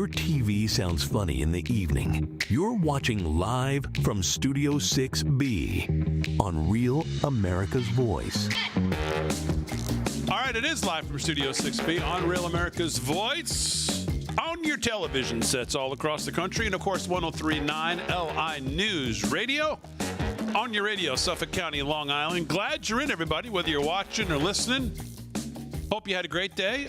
your TV sounds funny in the evening, you're watching live from Studio 6B on Real America's Voice. All right, it is live from Studio 6B on Real America's Voice on your television sets all across the country, and of course 103.9 LI News Radio on your radio, Suffolk County, Long Island. Glad you're in, everybody, whether you're watching or listening. Hope you had a great day.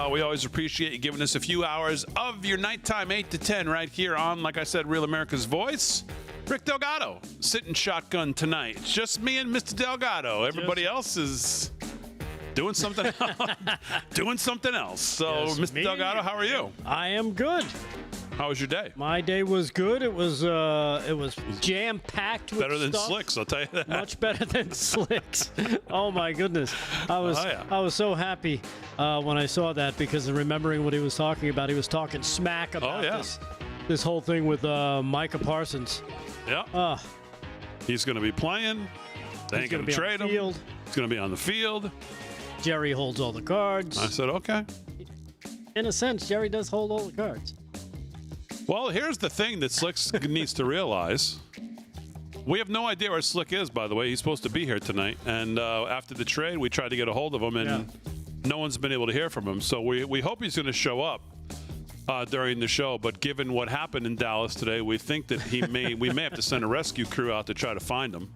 We always appreciate you giving us a few hours of your nighttime, 8 to 10, right here on, like I said, Real America's Voice. Rick Delgado sitting shotgun tonight. It's just me and Mr. Delgado. Everybody else is doing something else. So, yes, Mr. Delgado, how are you? I am good. How was your day? My day was good. It was jam-packed with better than stuff. Slicks, I'll tell you that. Much better than Slicks. Oh my goodness. I was so happy when I saw that, because remembering what he was talking about, he was talking smack about this whole thing with Micah Parsons. Yeah. He's going to be playing. They ain't going to trade him. He's going to be on the field. Jerry holds all the cards. I said, okay. In a sense, Jerry does hold all the cards. Well, here's the thing that Slick needs to realize. We have no idea where Slick is, by the way. He's supposed to be here tonight. And after the trade, we tried to get a hold of him, and no one's been able to hear from him. So we hope he's going to show up during the show. But given what happened in Dallas today, we think that we may have to send a rescue crew out to try to find him.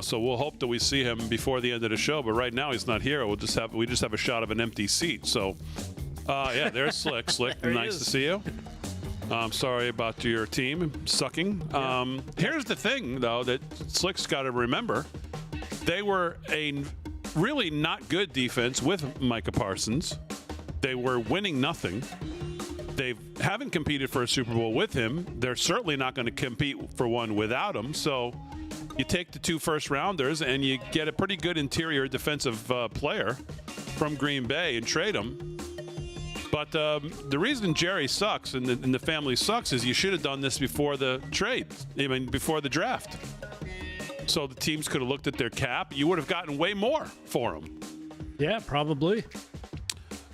So we'll hope that we see him before the end of the show. But right now he's not here. We just have a shot of an empty seat. So, there's Slick. Slick, nice to see you. I'm sorry about your team sucking. Here's the thing, though, that Slick's got to remember. They were a really not good defense with Micah Parsons. They were winning nothing. They haven't competed for a Super Bowl with him. They're certainly not going to compete for one without him. So you take the 2 first-rounders and you get a pretty good interior defensive player from Green Bay and trade him. But the reason Jerry sucks and the family sucks is you should have done this before the trade, before the draft. So the teams could have looked at their cap. You would have gotten way more for them. Yeah, probably.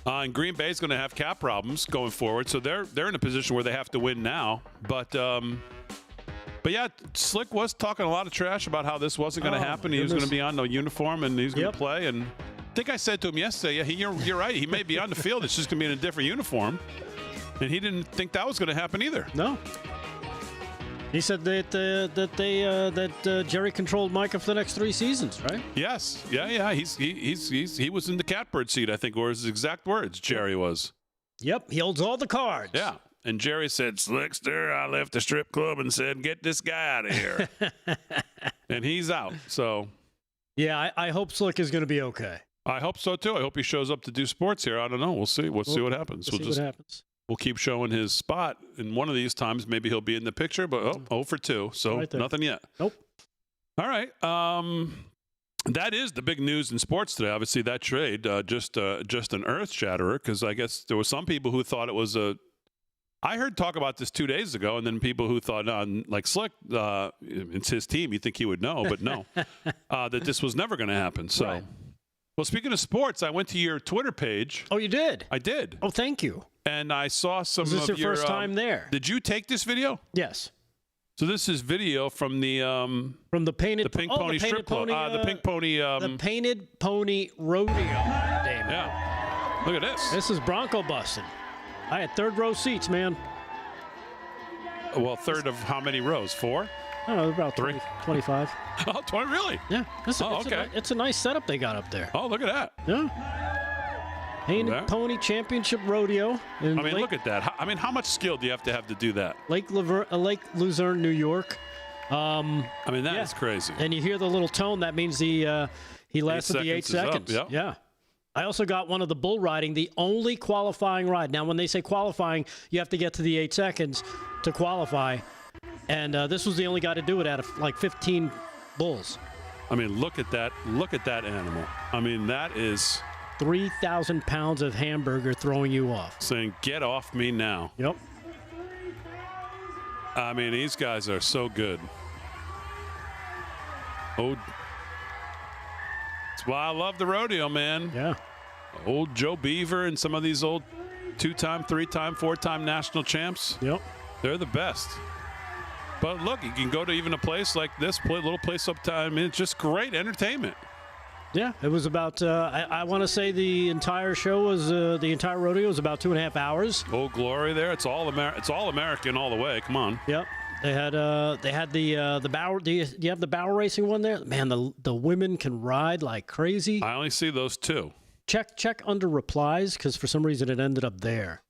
And Green Bay's going to have cap problems going forward, so they're in a position where they have to win now. But yeah, Slick was talking a lot of trash about how this wasn't going to happen. He was going to be on no uniform and he was going to play. And I think I said to him yesterday, you're right. He may be on the field. It's just going to be in a different uniform. And he didn't think that was going to happen either. No. He said that Jerry controlled Micah for the next 3 seasons, right? Yes. Yeah. He was in the catbird seat, I think, were his exact words. Jerry was. Yep. He holds all the cards. Yeah. And Jerry said, Slickster, I left the strip club and said, get this guy out of here. And he's out. So. Yeah, I hope Slick is going to be okay. I hope so, too. I hope he shows up to do sports here. I don't know. We'll see. We'll see what happens. We'll keep showing his spot. And one of these times, maybe he'll be in the picture. But 0 for 2. So nothing yet. Nope. All right. That is the big news in sports today. Obviously, that trade, just an earth-shatterer. Because I guess there were some people who thought it was a... I heard talk about this 2 days ago, and then people who thought, like Slick, it's his team. You'd think he would know, but no. That this was never going to happen. So... Right. Well, speaking of sports, I went to your Twitter page. Oh, you did? I did. Oh, thank you. And I saw some of your... Was this your first time there? Did you take this video? Yes. So this is video from the... from the Painted... The Pink Pony Strip Club. The Pink Pony... the Painted Pony Rodeo. Damn. Yeah. Look at this. This is Bronco busting. I had third-row seats, man. Well, third of how many rows? 4? I don't know, about 3, 25. Oh, 20, really? Yeah. Okay. It's a nice setup they got up there. Oh, look at that. Yeah. Painted Pony Championship Rodeo. Look at that. How much skill do you have to do that? Lake Luzerne, New York. That is crazy. And you hear the little tone. That means he lasted the 8 seconds. Yeah. I also got one of the bull riding, the only qualifying ride. Now, when they say qualifying, you have to get to the 8 seconds to qualify. And this was the only guy to do it out of like 15 bulls. Look at that. Look at that animal. That is 3,000 pounds of hamburger throwing you off. Saying, get off me now. Yep. These guys are so good. Oh, that's why I love the rodeo, man. Yeah. Old Joe Beaver and some of these old 2-time, 3-time, 4-time national champs. Yep. They're the best. But look, you can go to even a place like this, little place uptown. I mean, it's just great entertainment. Yeah, it was about, I want to say the entire show was, the entire rodeo was about 2.5 hours. Old Glory there. It's all American all the way. Come on. Yep. They had the barrel. Do you have the barrel racing one there? Man, the women can ride like crazy. I only see those two. Check under replies, because for some reason it ended up there.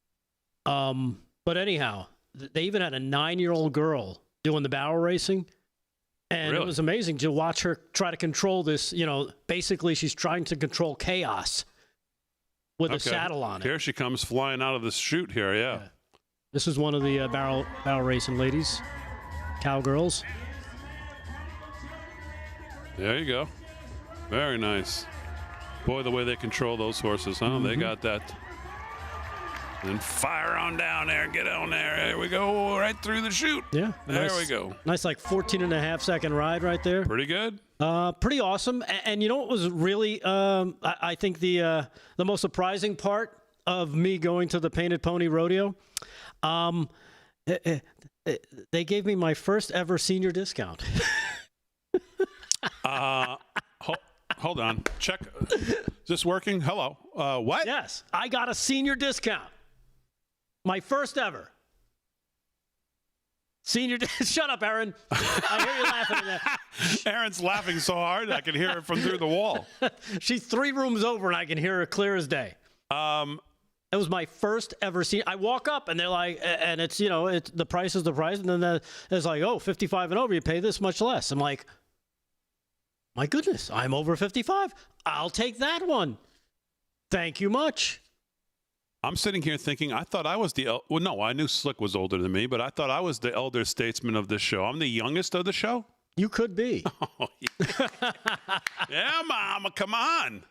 But anyhow, they even had a 9-year-old girl doing the barrel racing. And really? It was amazing to watch her try to control this. Basically she's trying to control chaos with a saddle on it. Here she comes flying out of the chute here, yeah. This is one of the barrel racing ladies, cowgirls. There you go. Very nice. Boy, the way they control those horses, huh? Mm-hmm. They got that. And fire on down there. Get on there. There we go. Right through the chute. Yeah. There we go. Nice, like 14.5-second ride right there. Pretty good. Pretty awesome. And you know what was really, I think the most surprising part of me going to the Painted Pony Rodeo? They gave me my first ever senior discount. Hold on. Check. Is this working? Hello. What? Yes. I got a senior discount. My first ever. Shut up, Aaron. I hear you laughing at that. Aaron's laughing so hard I can hear it from through the wall. She's 3 rooms over and I can hear her clear as day. It was my first ever senior. I walk up and they're like, and it's, it's the price is the price. And then it's like, 55 and over, you pay this much less. I'm like, my goodness, I'm over 55. I'll take that one. Thank you much. I'm sitting here thinking, I thought I was I knew Slick was older than me, but I thought I was the elder statesman of this show. I'm the youngest of the show? You could be. Oh, yeah, Mama, come on.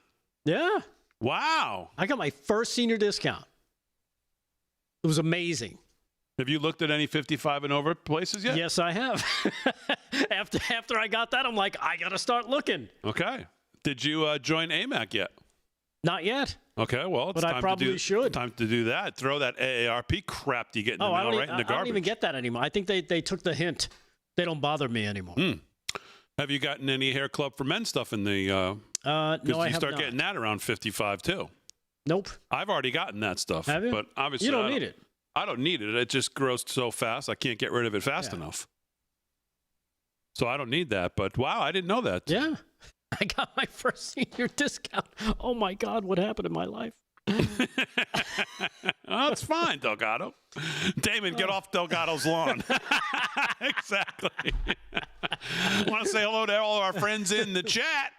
Yeah. Wow. I got my first senior discount. It was amazing. Have you looked at any 55 and over places yet? Yes, I have. After I got that, I'm like, I got to start looking. Okay. Did you join AMAC yet? Not yet. Okay, well, it's I probably should. Time to do that. Throw that AARP crap you get in the mail right in the garbage. I don't even get that anymore. I think they took the hint. They don't bother me anymore. Have you gotten any Hair Club for Men stuff in the... no, I have not. You start getting that around 55, too. Nope. I've already gotten that stuff. Have you? But obviously you don't need it. I don't need it. It just grows so fast, I can't get rid of it fast enough. So I don't need that. But, wow, I didn't know that. Yeah. I got my first senior discount. Oh, my God, what happened in my life? Oh, it's fine, Delgado. Damon, get off Delgado's lawn. Exactly. I want to say hello to all of our friends in the chat.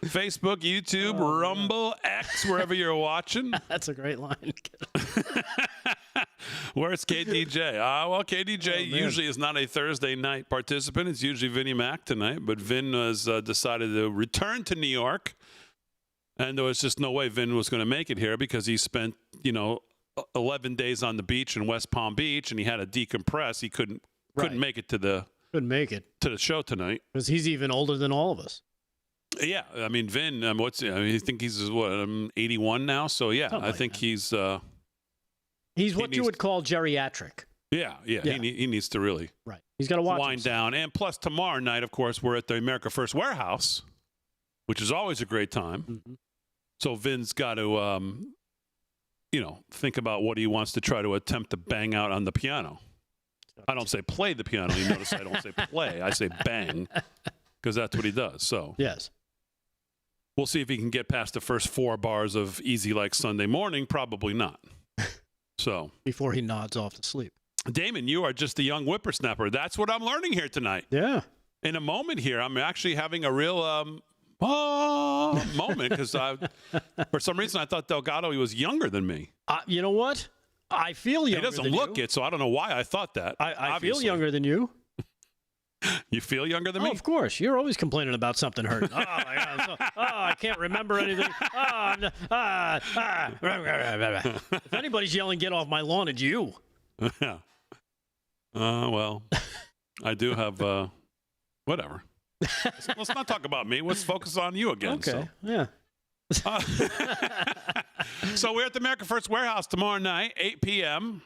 Facebook, YouTube, Rumble, X, wherever you're watching. That's a great line. Where's KDJ? Well, KDJ usually is not a Thursday night participant. It's usually Vinnie Mac tonight, but Vin has decided to return to New York. And there was just no way Vin was going to make it here because he spent, 11 days on the beach in West Palm Beach, and he had to decompress. He couldn't make it to the show tonight because he's even older than all of us. Yeah, I mean Vin. I think he's 81 now. So yeah, I think he's what you would call geriatric. Yeah. He needs to really He's got to wind down. And plus tomorrow night, of course, we're at the America First Warehouse, which is always a great time. Mm-hmm. So Vin's got to, think about what he wants to try to attempt to bang out on the piano. I don't say play the piano. You notice I don't say play. I say bang because that's what he does. So yes, we'll see if he can get past the first 4 bars of Easy Like Sunday Morning. Probably not. So before he nods off to sleep. Damon, you are just a young whippersnapper. That's what I'm learning here tonight. Yeah. In a moment here, I'm actually having a real moment because for some reason I thought Delgado, he was younger than me. You know what? I feel younger than you. He doesn't look it, so I don't know why I thought that. I feel younger than you. You feel younger than me? Of course. You're always complaining about something hurting. I can't remember anything. If anybody's yelling, get off my lawn, it's you. Yeah. Well, I do have, whatever. Let's not talk about me. Let's focus on you again. Okay, so. yeah. So we're at the America First Warehouse tomorrow night, 8 p.m.,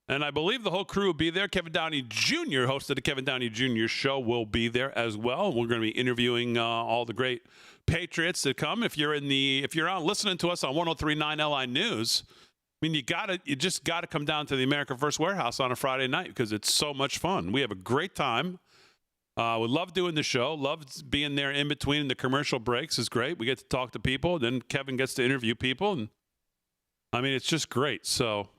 and I believe the whole crew will be there. Kevin Downey Jr., host of the Kevin Downey Jr. Show, will be there as well. We're going to be interviewing all the great Patriots that come. If you're on listening to us on 103.9 LI News, I mean, you just gotta come down to the America First Warehouse on a Friday night because it's so much fun. We have a great time. We love doing the show. Love being there in between the commercial breaks is great. We get to talk to people. Then Kevin gets to interview people, and I mean, it's just great. So.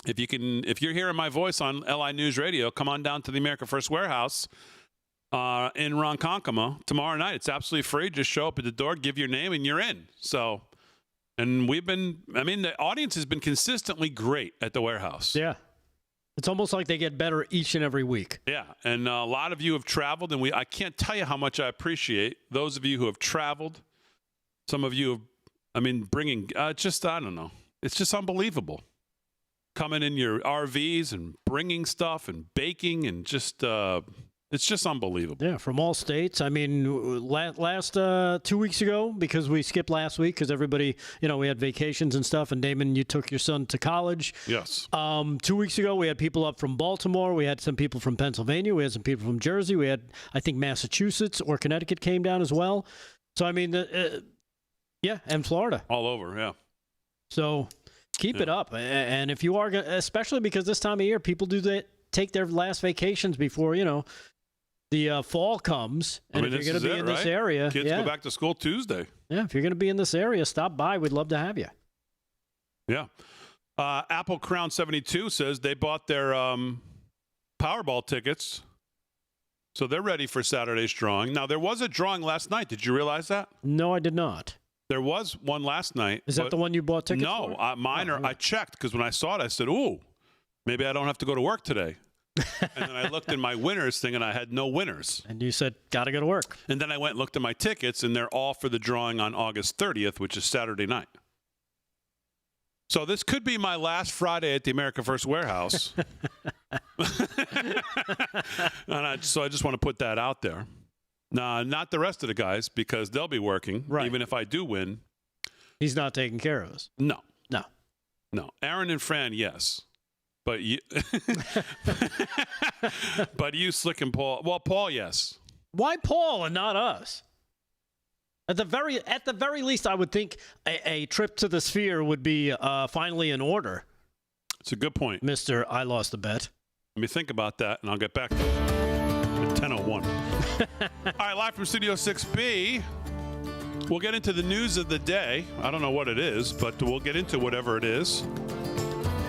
If you're hearing my voice on LI News Radio, come on down to the America First Warehouse in Ronkonkoma tomorrow night. It's absolutely free. Just show up at the door, give your name, and you're in. So, and the audience has been consistently great at the warehouse. Yeah. It's almost like they get better each and every week. Yeah, and a lot of you have traveled, and I can't tell you how much I appreciate those of you who have traveled. Some of you have, bringing, I don't know. It's just unbelievable. Coming in your RVs and bringing stuff and baking and just it's just unbelievable. Yeah, from all states. I mean, last 2 weeks ago, because we skipped last week because everybody, we had vacations and stuff, and Damon, you took your son to college. Yes. 2 weeks ago, we had people up from Baltimore. We had some people from Pennsylvania. We had some people from Jersey. We had, I think, Massachusetts or Connecticut came down as well. So, I mean, and Florida. All over, yeah. So... Keep it up, and if you are, especially because this time of year, people take their last vacations before the fall comes. And if you're going to be in this area, kids go back to school Tuesday. Yeah, if you're going to be in this area, stop by. We'd love to have you. Yeah, Apple Crown 72 says they bought their Powerball tickets, so they're ready for Saturday's drawing. Now there was a drawing last night. Did you realize that? No, I did not. There was one last night. Is that the one you bought tickets for? No, mine are. I checked because when I saw it, I said, "Ooh, maybe I don't have to go to work today." And then I looked in my winners thing, and I had no winners. And you said, "Got to go to work." And then I went and looked at my tickets, and they're all for the drawing on August 30th, which is Saturday night. So this could be my last Friday at the America First Warehouse. So I just want to put that out there. Nah, not the rest of the guys, because they'll be working, right. Even if I do win. He's not taking care of us. No. No. Aaron and Fran, yes. But you, Slick and Paul. Well, Paul, yes. Why Paul and not us? At the very least, I would think a trip to the Sphere would be finally in order. It's a good point. Mr. I lost the bet. Let me think about that, and I'll get back to it at 10:01. All right, live from Studio 6B. We'll get into the news of the day. I don't know what it is, but we'll get into whatever it is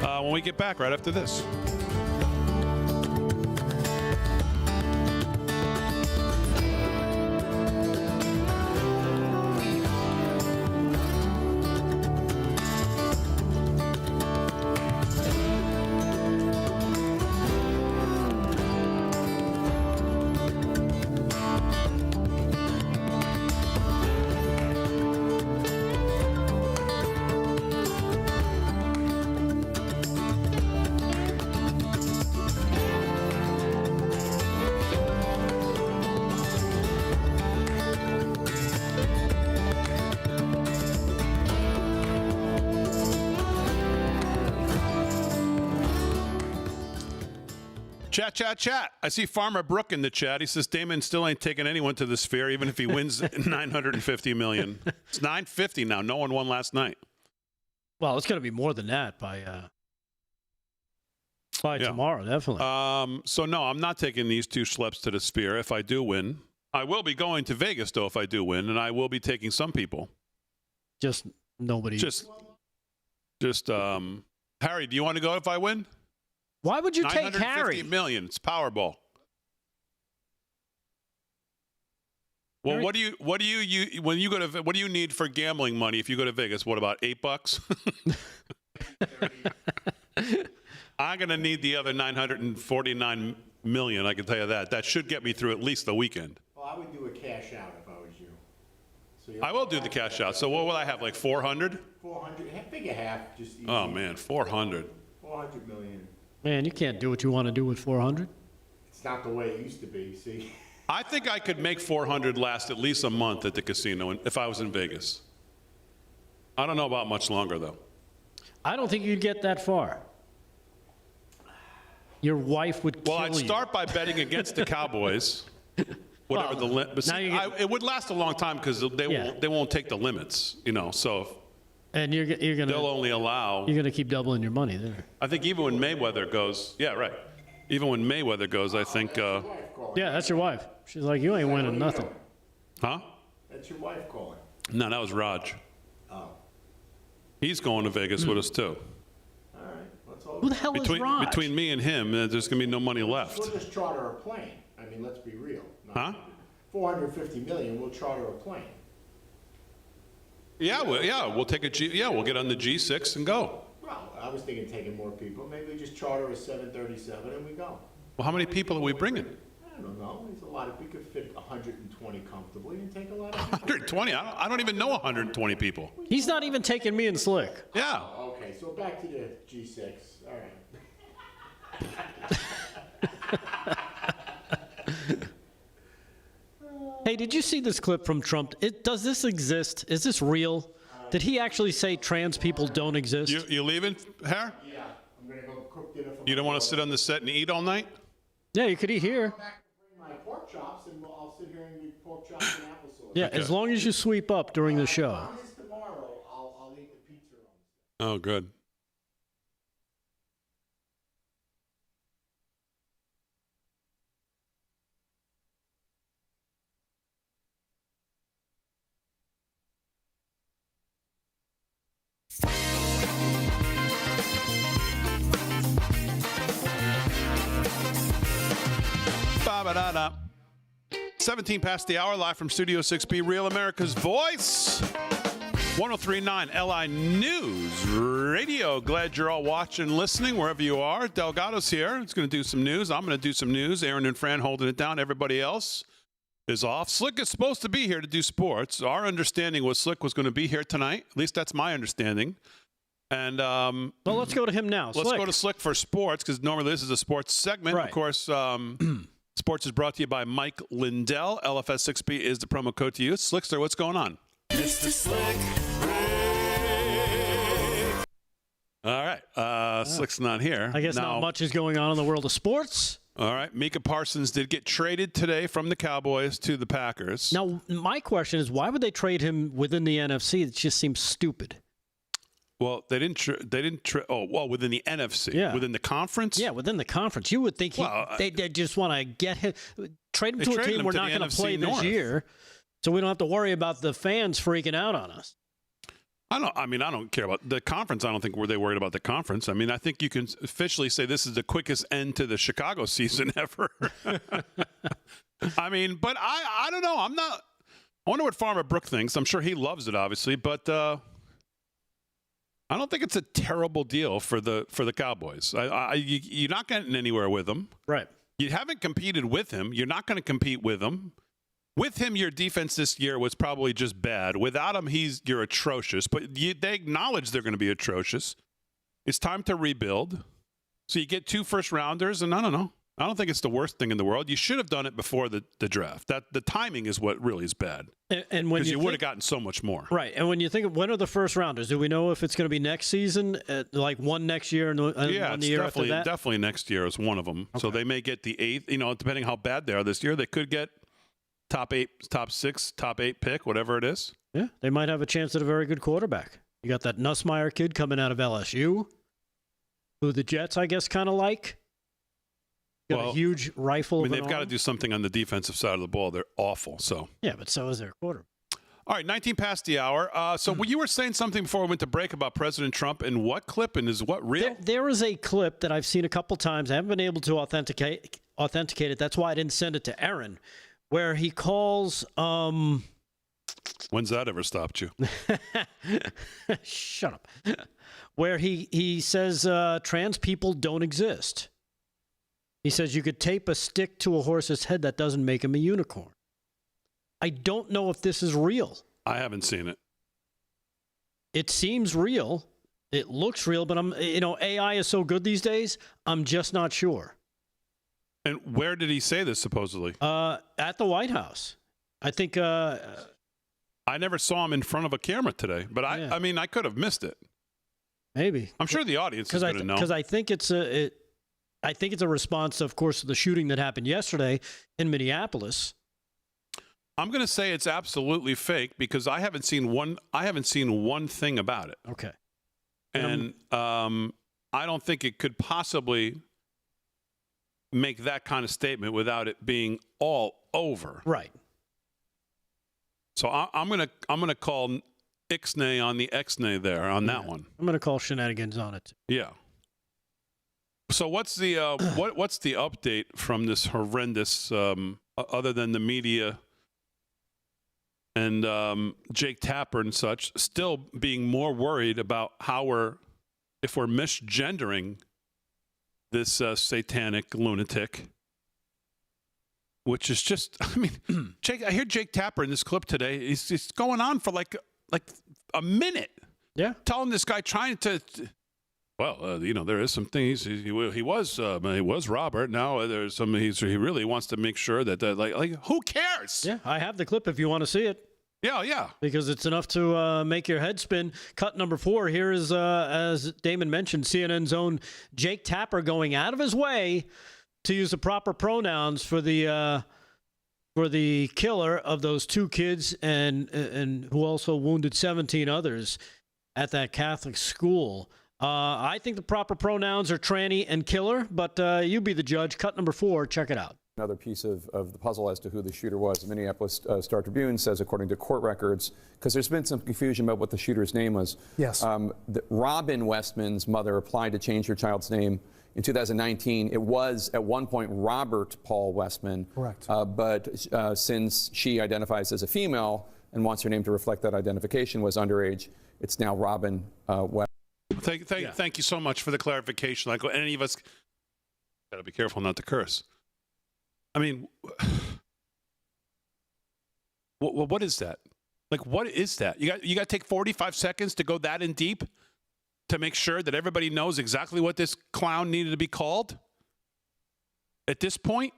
when we get back right after this. Chat. I see Farmer Brook in the chat. He says Damon still ain't taking anyone to the Sphere, even if he wins $950 million. It's $950 now. No one won last night. Well, it's going to be more than that by tomorrow, definitely. So no, I'm not taking these two schleps to the Sphere if I do win. I will be going to Vegas though if I do win, and I will be taking some people. Just nobody. Just Harry, do you want to go if I win? Why would you take Harry? $950 million. It's Powerball. Well, Harry? what do you need for gambling money if you go to Vegas? What, about $8? I'm going to need the other $949 million. I can tell you that. That should get me through at least the weekend. Well, I would do a cash out if I was you. So I will do the cash out. So what will I have? Like 400? 400. Figure half. Just easy. Oh man, 400. 400 million. Man, you can't do what you want to do with 400. It's not the way it used to be, see? I think I could make 400 last at least a month at the casino if I was in Vegas. I don't know about much longer, though. I don't think you'd get that far. Your wife would kill you. Well, I'd start by betting against the Cowboys. Whatever the limit. It would last a long time because they won't take the limits, So and you're gonna they'll only allow. You're gonna keep doubling your money there. I think even when Mayweather goes, yeah, right. Even when Mayweather goes, I think. Yeah, that's your wife. She's like, you ain't winning nothing. Huh? That's your wife calling. No, that was Raj. Oh. He's going to Vegas with us too. All right. Let's all Who the hell is Raj? Between me and him, there's going to be no money left. We'll just charter a plane. I mean, let's be real. Huh? $450 million. We'll charter a plane. Yeah, we'll take we'll get on the G6 and go. Well, I was thinking taking more people. Maybe we just charter a 737 and we go. Well, how many people are we bringing? I don't know. There's a lot of. We could fit 120 comfortably and take a lot of people. 120? I don't even know 120 people. He's not even taking me and Slick. Yeah. Okay, so back to the G6. All right. Hey, did you see this clip from Trump? Does this exist? Is this real? Did he actually say trans people don't exist? You leaving, Har? Yeah, I'm gonna go cook dinner for. You don't want to sit on the set and eat all night? Yeah, you could eat here. Come back and bring my pork chops, and I'll sit here and eat pork chops and applesauce. Yeah, Okay. as long as you sweep up during the show. Promise tomorrow I'll eat the pizza rolls. Oh, good. Ba-ba-da-da. 17 past the hour, live from Studio 6B, Real America's Voice. 1039 LI News Radio. Glad you're all watching and listening wherever you are. Delgado's here. He's going to do some news. I'm going to do some news. Aaron and Fran holding it down. Everybody else is off. Slick is supposed to be here to do sports. Our understanding was Slick was going to be here tonight. At least that's my understanding. And well, let's go to him now. let's go to Slick for sports because normally this is a sports segment. Right. Of course, sports is brought to you by Mike Lindell. LFS6B is the promo code to use. Slickster, what's going on? Mr. Slick Rick. All right. Slick's not here. I guess not much is going on in the world of sports. All right. Micah Parsons did get traded today from the Cowboys to the Packers. Now, my question is, why would they trade him within the NFC? It just seems stupid. Well, within the NFC. Yeah. Within the conference? Yeah, within the conference. You would think they just want to get him, trade him to a team we're not going to play this year, so we don't have to worry about the fans freaking out on us. I don't care about the conference. I don't think they worried about the conference. I mean, I think you can officially say this is the quickest end to the Chicago season ever. I mean, but I don't know. I wonder what Farmer Brook thinks. I'm sure he loves it, obviously, but I don't think it's a terrible deal for the Cowboys. You're not getting anywhere with them. Right. You haven't competed with him. You're not going to compete with him. With him, your defense this year was probably just bad. Without him, you're atrocious. But they acknowledge they're going to be atrocious. It's time to rebuild. So you get 2 first-rounders, and I don't know. I don't think it's the worst thing in the world. You should have done it before the draft. The timing is what really is bad. And when you would have gotten so much more. Right. And when you think of when are the first rounders, do we know if it's going to be next season, like one next year and one the year after that? Definitely next year is one of them. Okay. So they may get the 8th. Depending how bad they are this year, they could get top 8, top 6, top 8 pick, whatever it is. Yeah, they might have a chance at a very good quarterback. You got that Nussmeier kid coming out of LSU, who the Jets, I guess, kind of like. Got a huge rifle. I mean, they've got to do something on the defensive side of the ball. They're awful. So yeah, but so is their quarterback. All right, 19 past the hour. So you were saying something before we went to break about President Trump and what clip and is what real? There is a clip that I've seen a couple times. I haven't been able to authenticate it. That's why I didn't send it to Aaron, where he calls. When's that ever stopped you? Shut up. Where he says trans people don't exist. He says you could tape a stick to a horse's head. That doesn't make him a unicorn. I don't know if this is real. I haven't seen it. It seems real. It looks real, but AI is so good these days, I'm just not sure. And where did he say this supposedly? At the White House. I think I never saw him in front of a camera today, but I mean, I could have missed it. Maybe. I'm sure the audience is going to know. Because I think it's a response, of course, to the shooting that happened yesterday in Minneapolis. I'm going to say it's absolutely fake because I haven't seen one thing about it. Okay. And I don't think it could possibly make that kind of statement without it being all over. Right. So I'm gonna call Ixnay on the Xnay there on that one. I'm gonna call shenanigans on it. Yeah. So what's the what's the update from this horrendous other than the media and Jake Tapper and such still being more worried about if we're misgendering this satanic lunatic, which is just, I mean, I hear Jake Tapper in this clip today. He's going on for like a minute. Yeah. Telling this guy trying to, there is some things. He was Robert. Now there's some, he really wants to make sure that, who cares? Yeah, I have the clip if you want to see it. Yeah. Because it's enough to make your head spin. Cut number 4. Here is, as Damon mentioned, CNN's own Jake Tapper going out of his way to use the proper pronouns for the killer of those 2 kids and who also wounded 17 others at that Catholic school. I think the proper pronouns are tranny and killer, but you be the judge. Cut number 4. Check it out. Another piece of the puzzle as to who the shooter was. The Minneapolis Star Tribune says, according to court records, because there's been some confusion about what the shooter's name was. Yes. Robin Westman's mother applied to change her child's name in 2019. It was at one point Robert Paul Westman. Correct. But since she identifies as a female and wants her name to reflect that identification, was underage, it's now Robin Westman. Thank you so much for the clarification. Like any of us, got to be careful not to curse. I mean, what is that? Like, what is that? You got to take 45 seconds to go that in deep to make sure that everybody knows exactly what this clown needed to be called at this point?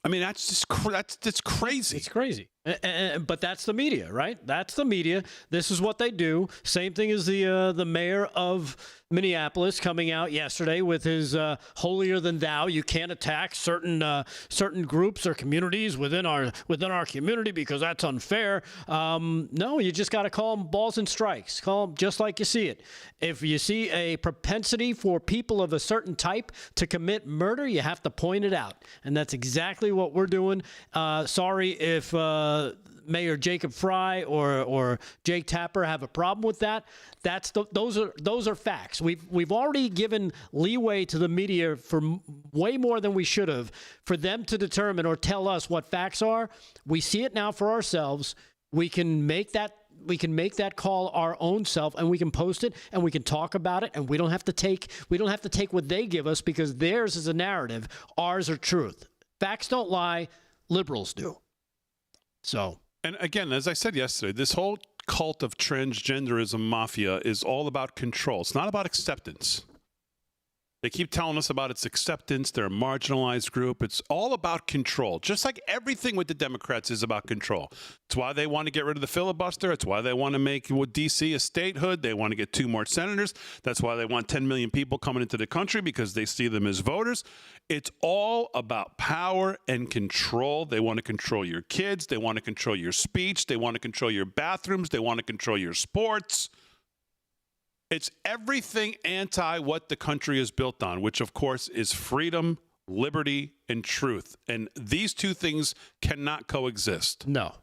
I mean, that's crazy. It's crazy. But that's the media, right? That's the media. This is what they do. Same thing as the mayor of Minneapolis coming out yesterday with his holier than thou. You can't attack certain groups or communities within our community because that's unfair. No, you just got to call them balls and strikes. Call them just like you see it. If you see a propensity for people of a certain type to commit murder, you have to point it out, and that's exactly what we're doing. Sorry if Mayor Jacob Fry or Jake Tapper have a problem with that. Those are facts. We've already given leeway to the media for way more than we should have for them to determine or tell us what facts are. We see it now for ourselves. We can make that call our own self, and we can post it, and we can talk about it, and we don't have to take what they give us because theirs is a narrative, ours are truth. Facts don't lie, liberals do. So. And again, as I said yesterday, this whole cult of transgenderism mafia is all about control. It's not about acceptance. They keep telling us about its acceptance. They're a marginalized group. It's all about control, just like everything with the Democrats is about control. It's why they want to get rid of the filibuster. It's why they want to make D.C. a statehood. They want to get 2 more senators. That's why they want 10 million people coming into the country because they see them as voters. It's all about power and control. They want to control your kids. They want to control your speech. They want to control your bathrooms. They want to control your sports. It's everything anti what the country is built on, which, of course, is freedom, liberty, and truth. And these 2 things cannot coexist. No.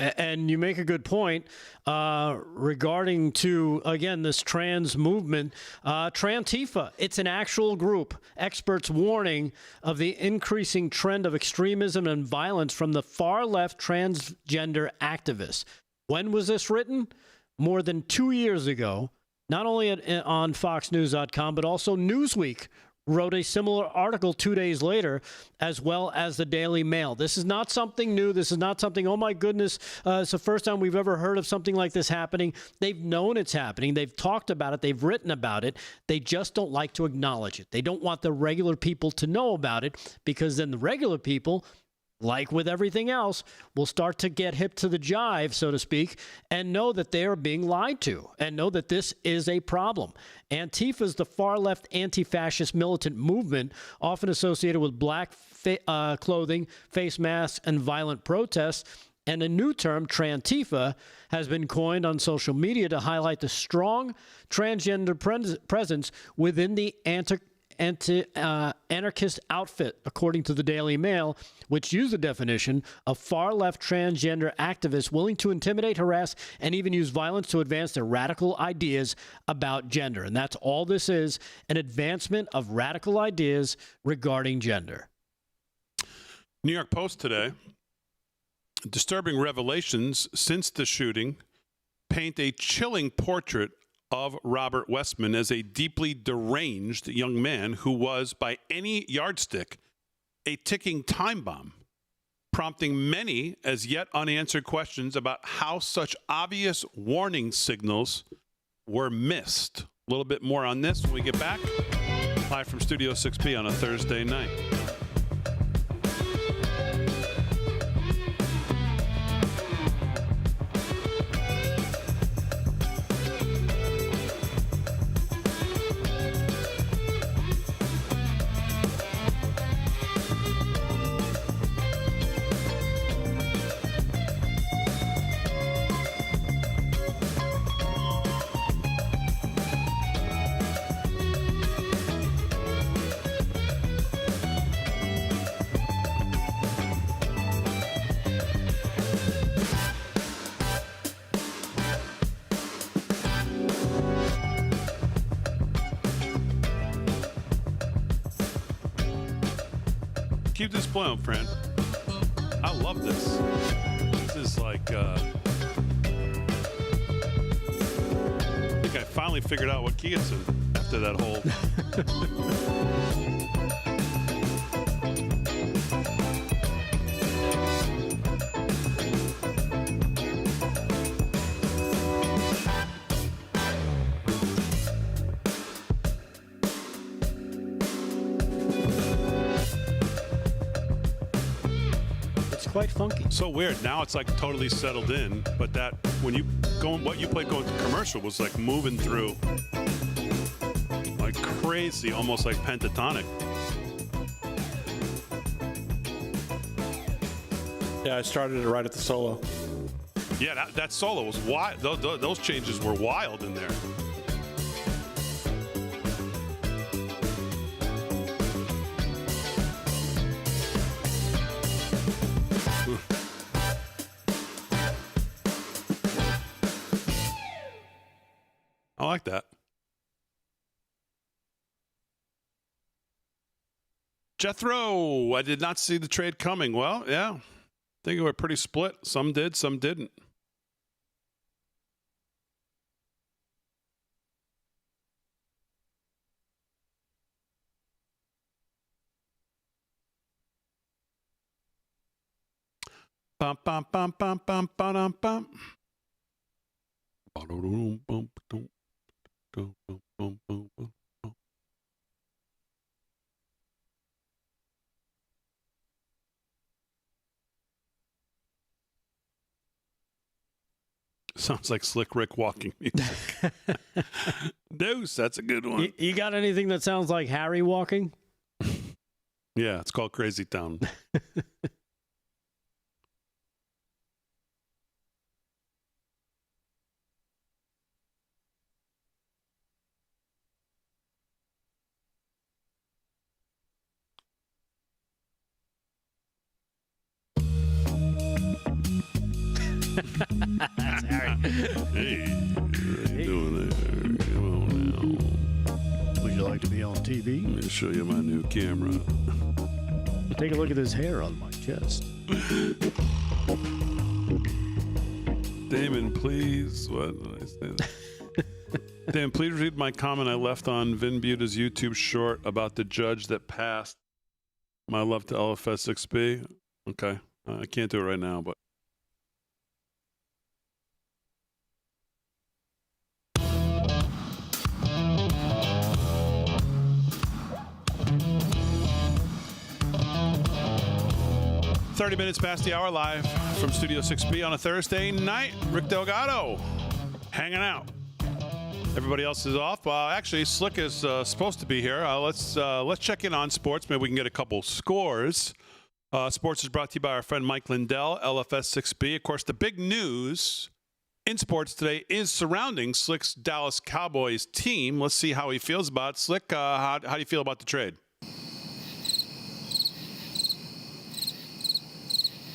And you make a good point regarding to, again, this trans movement. Trantifa, it's an actual group. Experts warning of the increasing trend of extremism and violence from the far-left transgender activists. When was this written? More than 2 years ago. Not only on FoxNews.com, but also Newsweek wrote a similar article 2 days later, as well as the Daily Mail. This is not something new. This is not something, oh my goodness, it's the first time we've ever heard of something like this happening. They've known it's happening. They've talked about it. They've written about it. They just don't like to acknowledge it. They don't want the regular people to know about it because then the regular people like with everything else, will start to get hip to the jive, so to speak, and know that they are being lied to and know that this is a problem. Antifa is the far-left anti-fascist militant movement often associated with black clothing, face masks, and violent protests. And a new term, Trantifa, has been coined on social media to highlight the strong transgender presence within the anarchist outfit, according to the Daily Mail, which used the definition of far-left transgender activists willing to intimidate, harass, and even use violence to advance their radical ideas about gender. And that's all this is, an advancement of radical ideas regarding gender. New York Post today. Disturbing revelations since the shooting paint a chilling portrait of Robert Westman as a deeply deranged young man who was, by any yardstick, a ticking time bomb, prompting many as yet unanswered questions about how such obvious warning signals were missed. A little bit more on this when we get back. Live from Studio 6B on a Thursday night. Keep this playing, friend. I love this. This is like, I think I finally figured out what key it's in after that whole. Quite funky. So weird. Now it's like totally settled in, but that when you go, what you played going to commercial was like moving through like crazy, almost like pentatonic. Yeah, I started it right at the solo. Yeah, that solo was wild. Those changes were wild in there. I like that. Jethro, I did not see the trade coming. Well, yeah. I think we were pretty split. Some did, some didn't. Bum, bum, bum, bum, bum, bum, bum. Sounds like Slick Rick walking music. Deuce, that's a good one. You got anything that sounds like Harry walking? Yeah, it's called Crazy Town. That's Harry. Hey, how you doing there? Come on now. Would you like to be on TV? Let me show you my new camera. Take a look at this hair on my chest. Damon, please. What did I say? Damon, please read my comment I left on Vin Buta's YouTube short about the judge that passed my love to LFS6B. Okay. I can't do it right now, but. 30 minutes past the hour, live from Studio 6B on a Thursday night. Rick Delgado hanging out. Everybody else is off. Actually, Slick is supposed to be here. Let's check in on sports. Maybe we can get a couple scores. Sports is brought to you by our friend Mike Lindell, LFS 6B. Of course, the big news in sports today is surrounding Slick's Dallas Cowboys team. Let's see how he feels about it. Slick, how do you feel about the trade?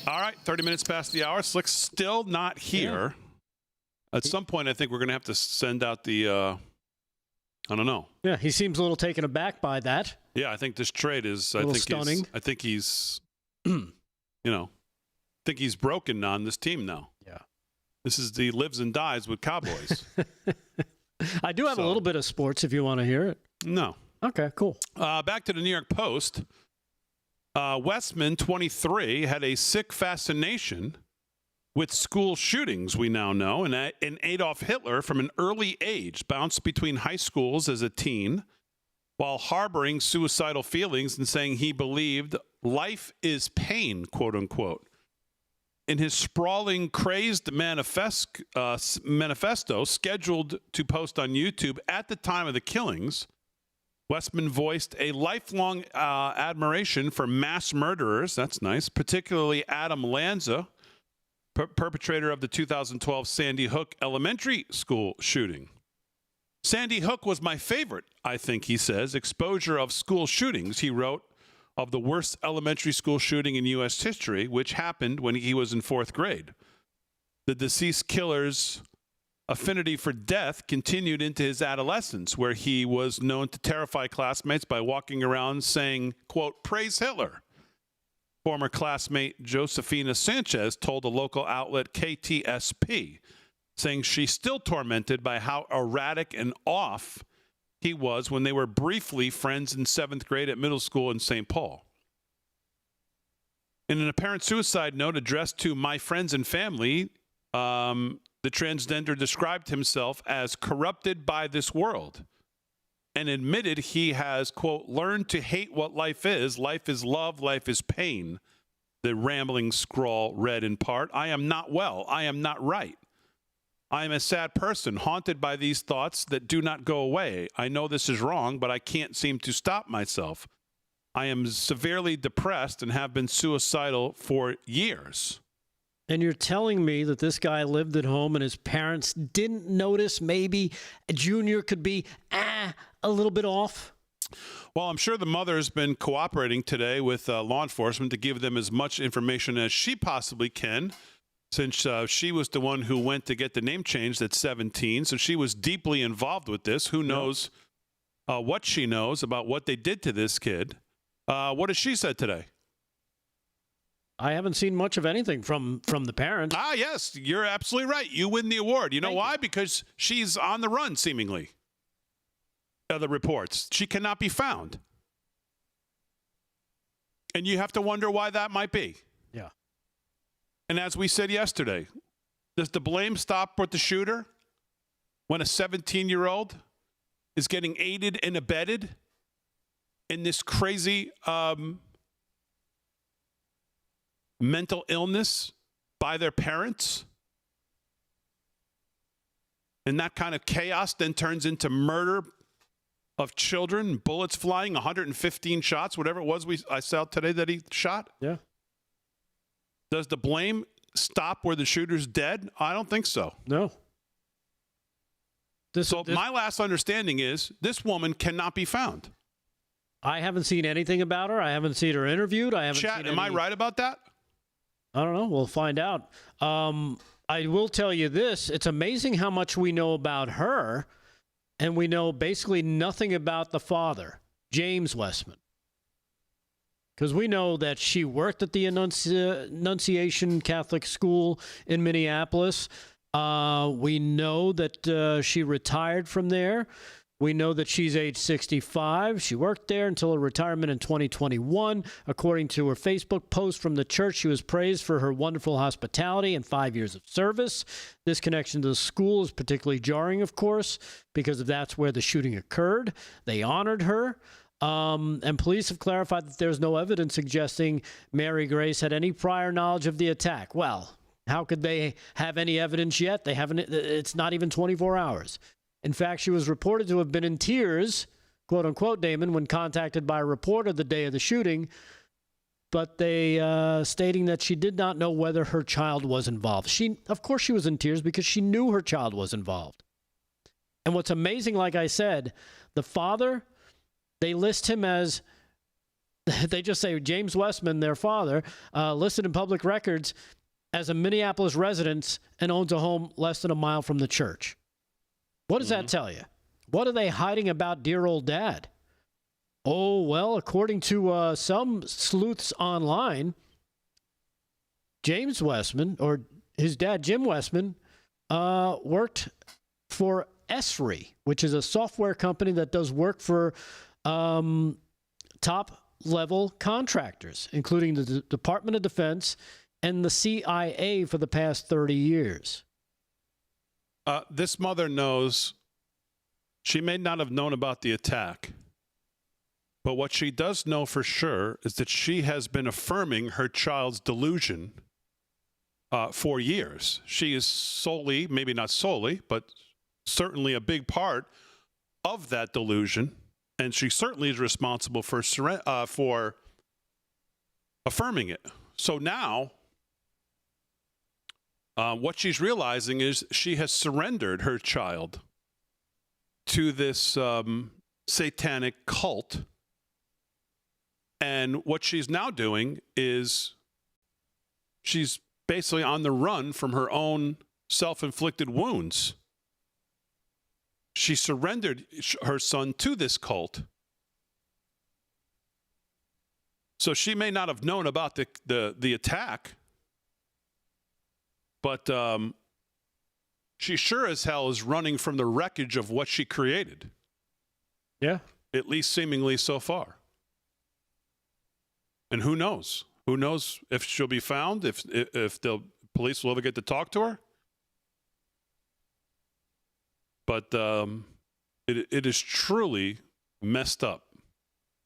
All right, 30 minutes past the hour. Slick's still not here. Yeah. At some point, I think we're going to have to send out the, I don't know. Yeah, he seems a little taken aback by that. Yeah, I think this trade is, stunning. I think he's, I think he's broken on this team now. Yeah. This is the lives and dies with Cowboys. I do have a little bit of sports if you want to hear it. No. Okay, cool. Back to the New York Post. Westman, 23, had a sick fascination with school shootings, we now know. And Adolf Hitler, from an early age, bounced between high schools as a teen while harboring suicidal feelings and saying he believed life is pain, quote unquote. In his sprawling, crazed manifesto scheduled to post on YouTube at the time of the killings, Westman voiced a lifelong admiration for mass murderers. That's nice. Particularly Adam Lanza, perpetrator of the 2012 Sandy Hook Elementary School shooting. Sandy Hook was my favorite, I think, he says. Exposure of school shootings, he wrote, of the worst elementary school shooting in U.S. history, which happened when he was in 4th grade. The deceased killer's affinity for death continued into his adolescence, where he was known to terrify classmates by walking around saying, quote, "Praise Hitler." Former classmate Josefina Sanchez told a local outlet KTSP, saying she's still tormented by how erratic and off he was when they were briefly friends in 7th grade at middle school in St. Paul. In an apparent suicide note addressed to my friends and family, the transgender described himself as corrupted by this world and admitted he has, quote, learned to hate what life is. Life is love. Life is pain. The rambling scrawl read in part, I am not well. I am not right. I am a sad person, haunted by these thoughts that do not go away. I know this is wrong, but I can't seem to stop myself. I am severely depressed and have been suicidal for years. And you're telling me that this guy lived at home and his parents didn't notice maybe Junior could be a little bit off? Well, I'm sure the mother has been cooperating today with law enforcement to give them as much information as she possibly can, since she was the one who went to get the name changed at 17. So she was deeply involved with this. Who knows what she knows about what they did to this kid. What has she said today? I haven't seen much of anything from the parents. Yes, you're absolutely right. You win the award. You know why? Because she's on the run, seemingly. The reports. She cannot be found. And you have to wonder why that might be. Yeah. And as we said yesterday, does the blame stop with the shooter when a 17-year-old is getting aided and abetted in this crazy mental illness by their parents? And that kind of chaos then turns into murder of children, bullets flying, 115 shots, whatever it was I saw today that he shot. Yeah. Does the blame stop where the shooter's dead? I don't think so. No. My last understanding is this woman cannot be found. I haven't seen anything about her. I haven't seen her interviewed. I haven't seen am I right about that? I don't know. We'll find out. I will tell you this. It's amazing how much we know about her, and we know basically nothing about the father, James Westman. Because we know that she worked at the Annunciation Catholic School in Minneapolis. We know that she retired from there. We know that she's age 65. She worked there until her retirement in 2021. According to her Facebook post from the church, she was praised for her wonderful hospitality and 5 years of service. This connection to the school is particularly jarring, of course, because that's where the shooting occurred. They honored her. And police have clarified that there's no evidence suggesting Mary Grace had any prior knowledge of the attack. Well, how could they have any evidence yet? They haven't. It's not even 24 hours. In fact, she was reported to have been in tears, quote unquote, Damon, when contacted by a reporter the day of the shooting. But they stating that she did not know whether her child was involved. Of course, she was in tears because she knew her child was involved. And what's amazing, like I said, the father, they list him as, they just say James Westman, their father, listed in public records as a Minneapolis resident and owns a home less than a mile from the church. What does that tell you? What are they hiding about dear old dad? Oh, well, according to some sleuths online, James Westman, or his dad, Jim Westman, worked for Esri, which is a software company that does work for top-level contractors, including the Department of Defense and the CIA for the past 30 years. This mother knows. She may not have known about the attack. But what she does know for sure is that she has been affirming her child's delusion for years. She is solely, maybe not solely, but certainly a big part of that delusion. And she certainly is responsible for affirming it. So now, what she's realizing is she has surrendered her child to this satanic cult. And what she's now doing is she's basically on the run from her own self-inflicted wounds. She surrendered her son to this cult. So she may not have known about the attack, but she sure as hell is running from the wreckage of what she created. Yeah. At least seemingly so far. And who knows? Who knows if she'll be found, if the police will ever get to talk to her? But it is truly messed up.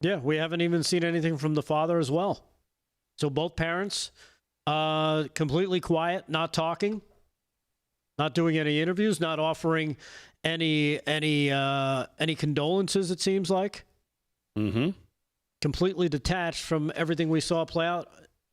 Yeah, we haven't even seen anything from the father as well. So both parents, completely quiet, not talking, not doing any interviews, not offering any condolences, it seems like. Mm-hmm. Completely detached from everything we saw play out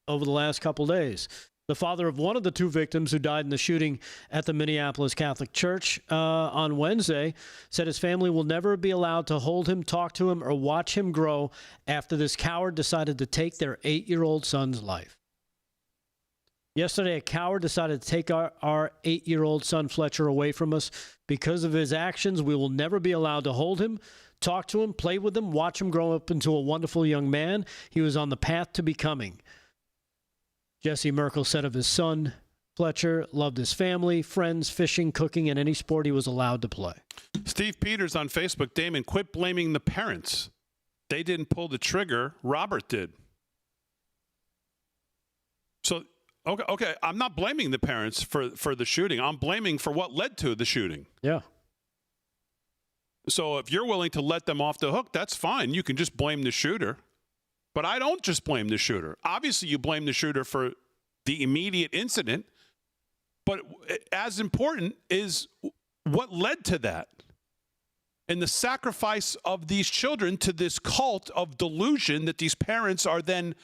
over the last couple days. The father of one of the two victims who died in the shooting at the Minneapolis Catholic Church on Wednesday said his family will never be allowed to hold him, talk to him, or watch him grow after this coward decided to take their 8-year-old son's life. Yesterday, a coward decided to take our 8-year-old son Fletcher away from us. Because of his actions, we will never be allowed to hold him, talk to him, play with him, watch him grow up into a wonderful young man he was on the path to becoming. Jesse Merkel said of his son, Fletcher loved his family, friends, fishing, cooking, and any sport he was allowed to play. Steve Peters on Facebook, Damon, quit blaming the parents. They didn't pull the trigger. Robert did. So, okay, I'm not blaming the parents for the shooting. I'm blaming for what led to the shooting. Yeah. So if you're willing to let them off the hook, that's fine. You can just blame the shooter. But I don't just blame the shooter. Obviously, you blame the shooter for the immediate incident. But as important is what led to that. And the sacrifice of these children to this cult of delusion that these parents are then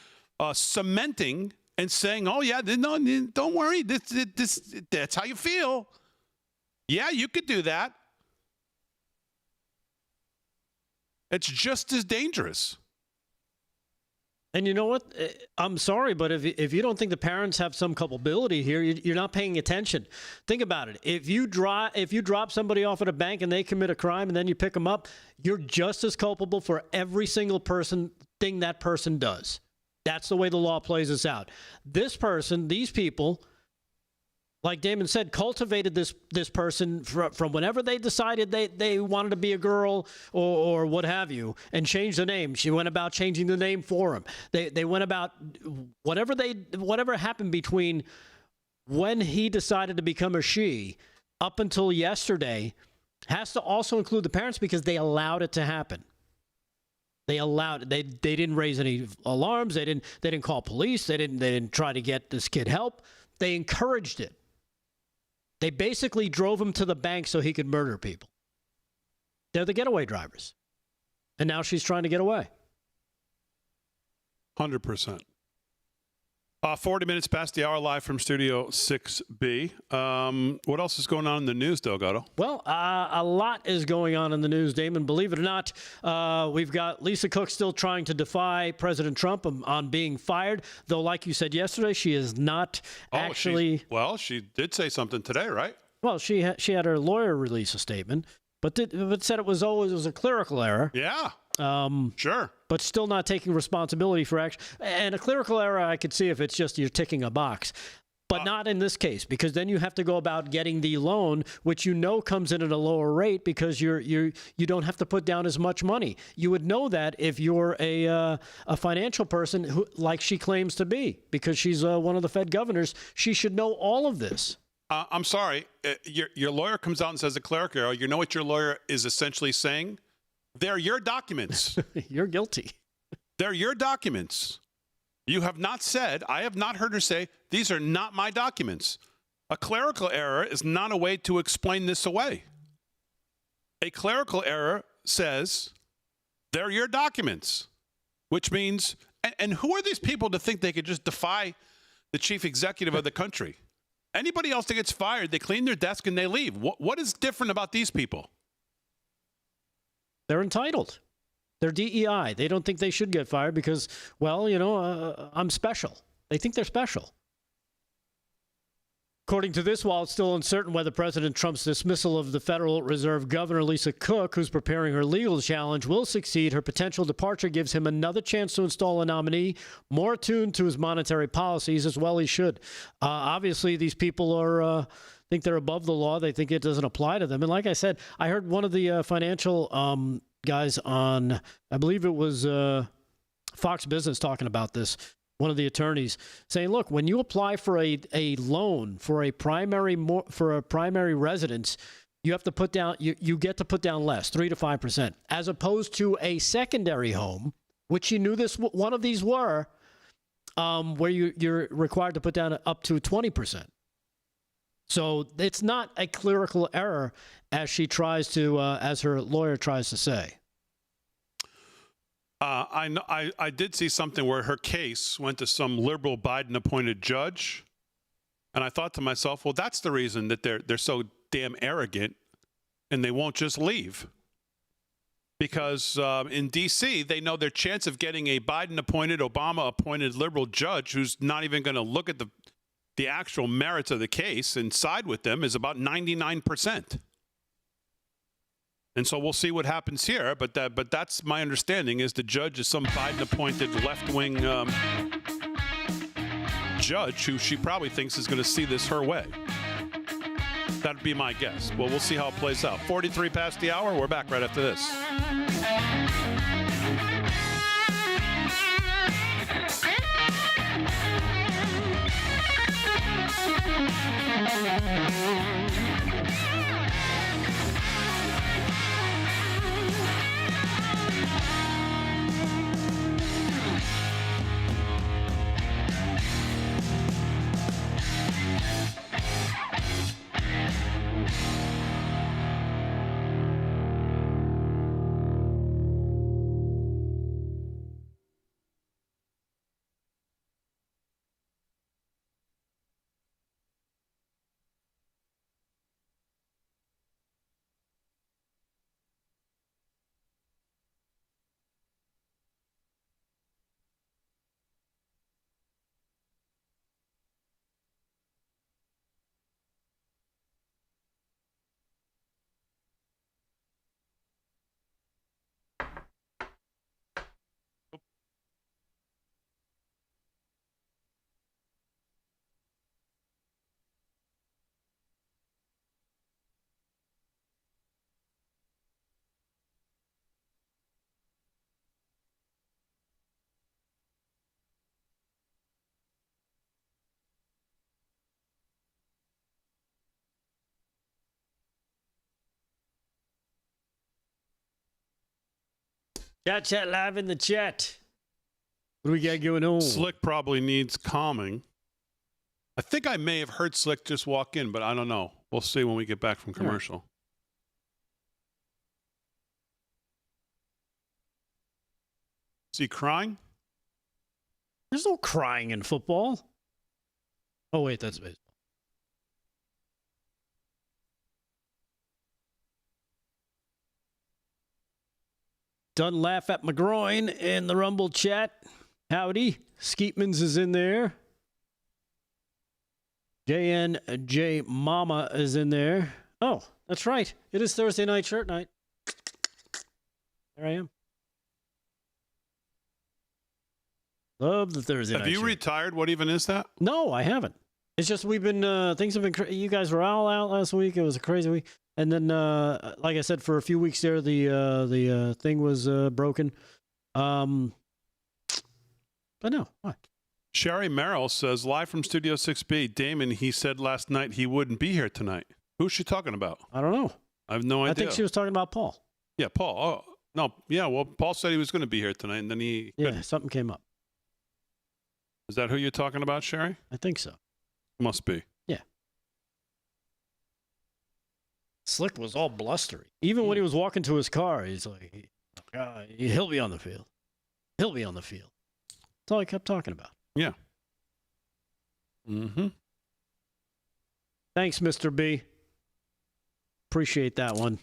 cementing and saying, oh, yeah, no, don't worry. That's how you feel. Yeah, you could do that. It's just as dangerous. And you know what? I'm sorry, but if you don't think the parents have some culpability here, you're not paying attention. Think about it. If you drop somebody off at a bank and they commit a crime and then you pick them up, you're just as culpable for every single thing that person does. That's the way the law plays this out. This person, these people, like Damon said, cultivated this person from whenever they decided they wanted to be a girl or what have you, and changed the name. She went about changing the name for him. They went about whatever happened between when he decided to become a she up until yesterday has to also include the parents because they allowed it to happen. They didn't raise any alarms. They didn't call police. They didn't try to get this kid help. They encouraged it. They basically drove him to the bank so he could murder people. They're the getaway drivers. And now she's trying to get away. 100%. 40 minutes past the hour, live from Studio 6B. What else is going on in the news, Delgado? Well, a lot is going on in the news, Damon. Believe it or not, we've got Lisa Cook still trying to defy President Trump on being fired, though, like you said yesterday, she is not actually. She did say something today, right? Well, she had her lawyer release a statement, but said it was a clerical error. Yeah. Sure. But still not taking responsibility for action. And a clerical error, I could see if it's just you're ticking a box. But not in this case, because then you have to go about getting the loan, which comes in at a lower rate because you don't have to put down as much money. You would know that if you're a financial person who, like she claims to be, because she's one of the Fed governors. She should know all of this. I'm sorry. Your lawyer comes out and says a clerical error. You know what your lawyer is essentially saying? They're your documents. You're guilty. They're your documents. You have not said, I have not heard her say, these are not my documents. A clerical error is not a way to explain this away. A clerical error says, they're your documents, which means, and who are these people to think they could just defy the chief executive of the country? Anybody else that gets fired, they clean their desk and they leave. What is different about these people? They're entitled. They're DEI. They don't think they should get fired because, I'm special. They think they're special. According to this, while it's still uncertain whether President Trump's dismissal of the Federal Reserve Governor Lisa Cook, who's preparing her legal challenge, will succeed, her potential departure gives him another chance to install a nominee more attuned to his monetary policies, as well he should. Obviously, these people think they're above the law. They think it doesn't apply to them. And like I said, I heard one of the financial guys on, I believe it was Fox Business talking about this, one of the attorneys saying, look, when you apply for a loan for a primary residence, you have to put down, you get to put down less, 3 to 5%, as opposed to a secondary home, which you knew one of these were, where you're required to put down up to 20%. So it's not a clerical error, as as her lawyer tries to say. I did see something where her case went to some liberal Biden-appointed judge, and I thought to myself, well, that's the reason that they're so damn arrogant, and they won't just leave. Because in D.C., they know their chance of getting a Biden-appointed, Obama-appointed liberal judge who's not even going to look at the actual merits of the case and side with them is about 99%. And so we'll see what happens here. But that's my understanding is the judge is some Biden-appointed left-wing judge who she probably thinks is going to see this her way. That'd be my guess. Well, we'll see how it plays out. 43 past the hour. We're back right after this. Chat live in the chat. What do we got going on? Slick probably needs calming. I think I may have heard Slick just walk in, but I don't know. We'll see when we get back from commercial. Is he crying? There's no crying in football. Oh, wait, that's baseball. Done laugh at McGroin in the Rumble chat. Howdy. Skeetmans is in there. JNJ Mama is in there. Oh, that's right. It is Thursday night shirt night. There I am. Love the Thursday night Have you shirt. retired? What even is that? No, I haven't. It's just we've been, things have been, you guys were all out last week. It was a crazy week. And then, like I said, for a few weeks there, the thing was broken. But no, what? Sherry Merrill says, live from Studio 6B, Damon, he said last night he wouldn't be here tonight. Who's she talking about? I don't know. I have no idea. I think she was talking about Paul. Yeah, Paul. Oh, no. Yeah, well, Paul said he was going to be here tonight, and then he Yeah, couldn't. something came up. Is that who you're talking about, Sherry? I think so. Must be. Yeah. Slick was all blustery. Even when he was walking to his car, he's like, he'll be on the field. He'll be on the field. That's all he kept talking about. Yeah. Mm-hmm. Thanks, Mr. B. Appreciate that one.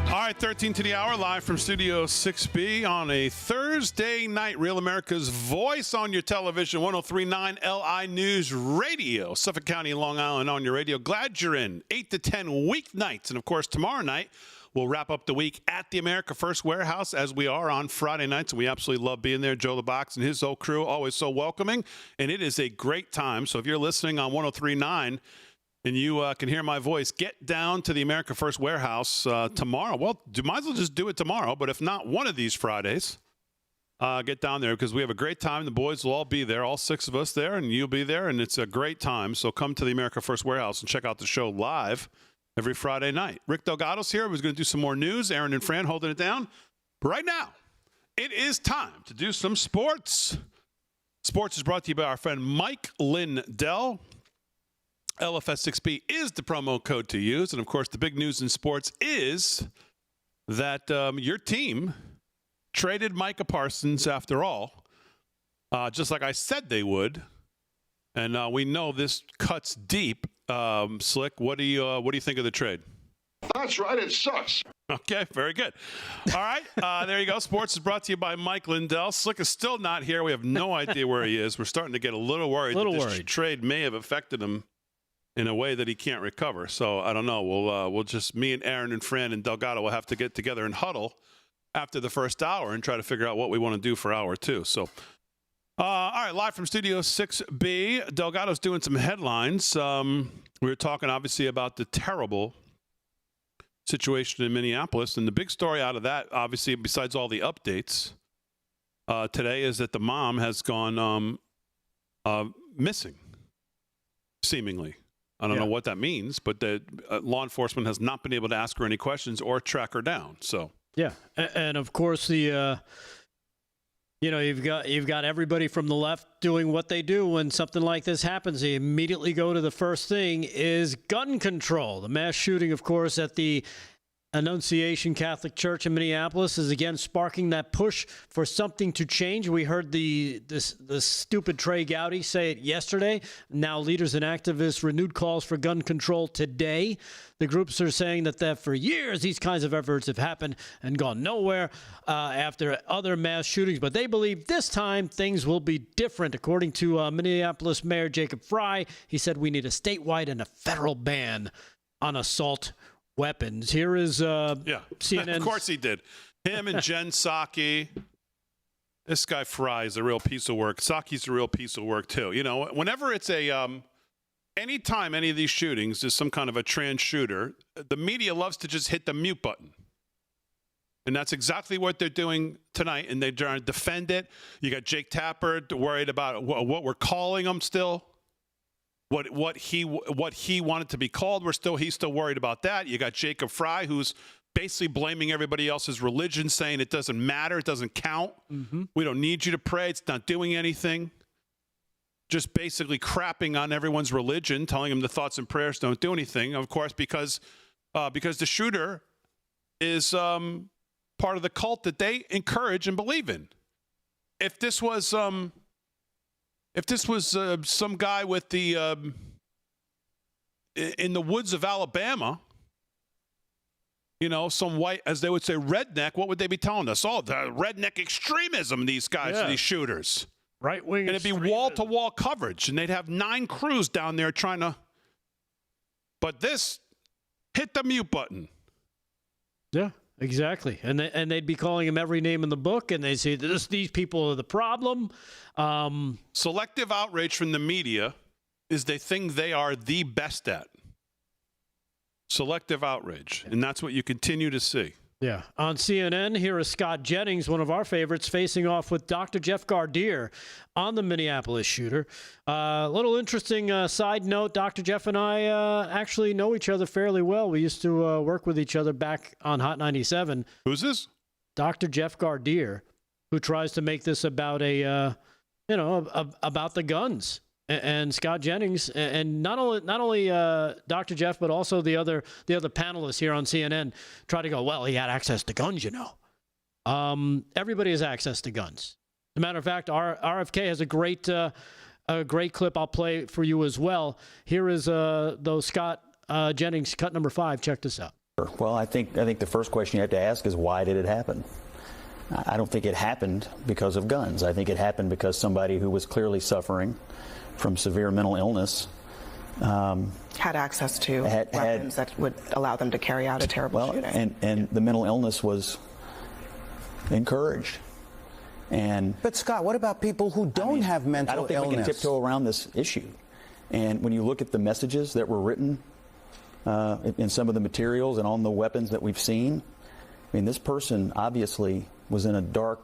All right, 13 to the hour, live from Studio 6B on a Thursday night. Real America's Voice on your television, 103.9 LI News Radio, Suffolk County, Long Island on your radio. Glad you're in. 8 to 10 weeknights. And, of course, tomorrow night, we'll wrap up the week at the America First Warehouse as we are on Friday nights. And we absolutely love being there. Joe LeBox and his whole crew, always so welcoming. And it is a great time. So if you're listening on 103.9, and you can hear my voice, get down to the America First Warehouse tomorrow. Well, you might as well just do it tomorrow, but if not, one of these Fridays, get down there because we have a great time. The boys will all be there, all 6 of us there, and you'll be there, and it's a great time. So come to the America First Warehouse and check out the show live every Friday night. Rick Delgado's here. We're going to do some more news. Aaron and Fran holding it down. But right now, it is time to do some sports. Sports is brought to you by our friend Mike Lindell. LFS6B is the promo code to use. And, of course, the big news in sports is that your team traded Micah Parsons after all, just like I said they would. And we know this cuts deep. Slick, what do you think of the trade? That's right. It sucks. Okay, very good. All right, there you go. Sports is brought to you by Mike Lindell. Slick is still not here. We have no idea where he is. We're starting to get a little worried that this trade may have affected him in a way that he can't recover. So I don't know. We'll just, me and Aaron and Fran and Delgado will have to get together and huddle after the first hour and try to figure out what we want to do for hour 2. So, all right, live from Studio 6B, Delgado's doing some headlines. We were talking obviously about the terrible situation in Minneapolis, and the big story out of that, obviously, besides all the updates today, is that the mom has gone missing, seemingly. I don't know what that means, but the law enforcement has not been able to ask her any questions or track her down. So yeah, and of course the you've got everybody from the left doing what they do when something like this happens. They immediately go to the first thing is gun control. The mass shooting, of course, at the Annunciation Catholic Church in Minneapolis is again sparking that push for something to change. We heard the stupid Trey Gowdy say it yesterday. Now leaders and activists renewed calls for gun control today. The groups are saying that for years these kinds of efforts have happened and gone nowhere after other mass shootings. But they believe this time things will be different. According to Minneapolis Mayor Jacob Frey, he said we need a statewide and a federal ban on assault weapons. Here is CNN. Of course he did. Him and Jen Psaki. This guy Frey is a real piece of work. Psaki's a real piece of work too. You know, whenever it's a anytime any of these shootings is some kind of a trans shooter, the media loves to just hit the mute button. And that's exactly what they're doing tonight, and they're trying to defend it. You got Jake Tapper worried about what we're calling him still. What he wanted to be called, he's still worried about that. You got Jacob Fry, who's basically blaming everybody else's religion, saying it doesn't matter, it doesn't count. Mm-hmm. We don't need you to pray, it's not doing anything. Just basically crapping on everyone's religion, telling them the thoughts and prayers don't do anything. Of course, because the shooter is part of the cult that they encourage and believe in. If this was some guy with the in the woods of Alabama, some white, as they would say, redneck, what would they be telling us? Oh, the redneck extremism, these guys, these shooters. Right wing. And it'd be wall-to-wall coverage, and they'd have 9 crews down there trying to. But this, hit the mute button. Yeah, exactly. And they'd be calling him every name in the book, and they'd say, these people are the problem. Selective outrage from the media is the thing they are the best at. Selective outrage. And that's what you continue to see. Yeah. On CNN, here is Scott Jennings, one of our favorites, facing off with Dr. Jeff Gardere on the Minneapolis shooter. Little interesting side note, Dr. Jeff and I actually know each other fairly well. We used to work with each other back on Hot 97. Who's this? Dr. Jeff Gardere, who tries to make this about about the guns. And Scott Jennings, and not only Dr. Jeff, but also the other panelists here on CNN try to go, well, he had access to guns, Everybody has access to guns. As a matter of fact, RFK has a great clip I'll play for you as well. Here is Scott Jennings, cut number 5. Check this out. Well, I think the first question you have to ask is, why did it happen? I don't think it happened because of guns. I think it happened because somebody who was clearly suffering from severe mental illness had access to weapons that would allow them to carry out a terrible shooting. And the mental illness was encouraged. But Scott, what about people who don't have mental illness? I don't think we can tiptoe around this issue. And when you look at the messages that were written in some of the materials and on the weapons that we've seen, this person obviously was in a dark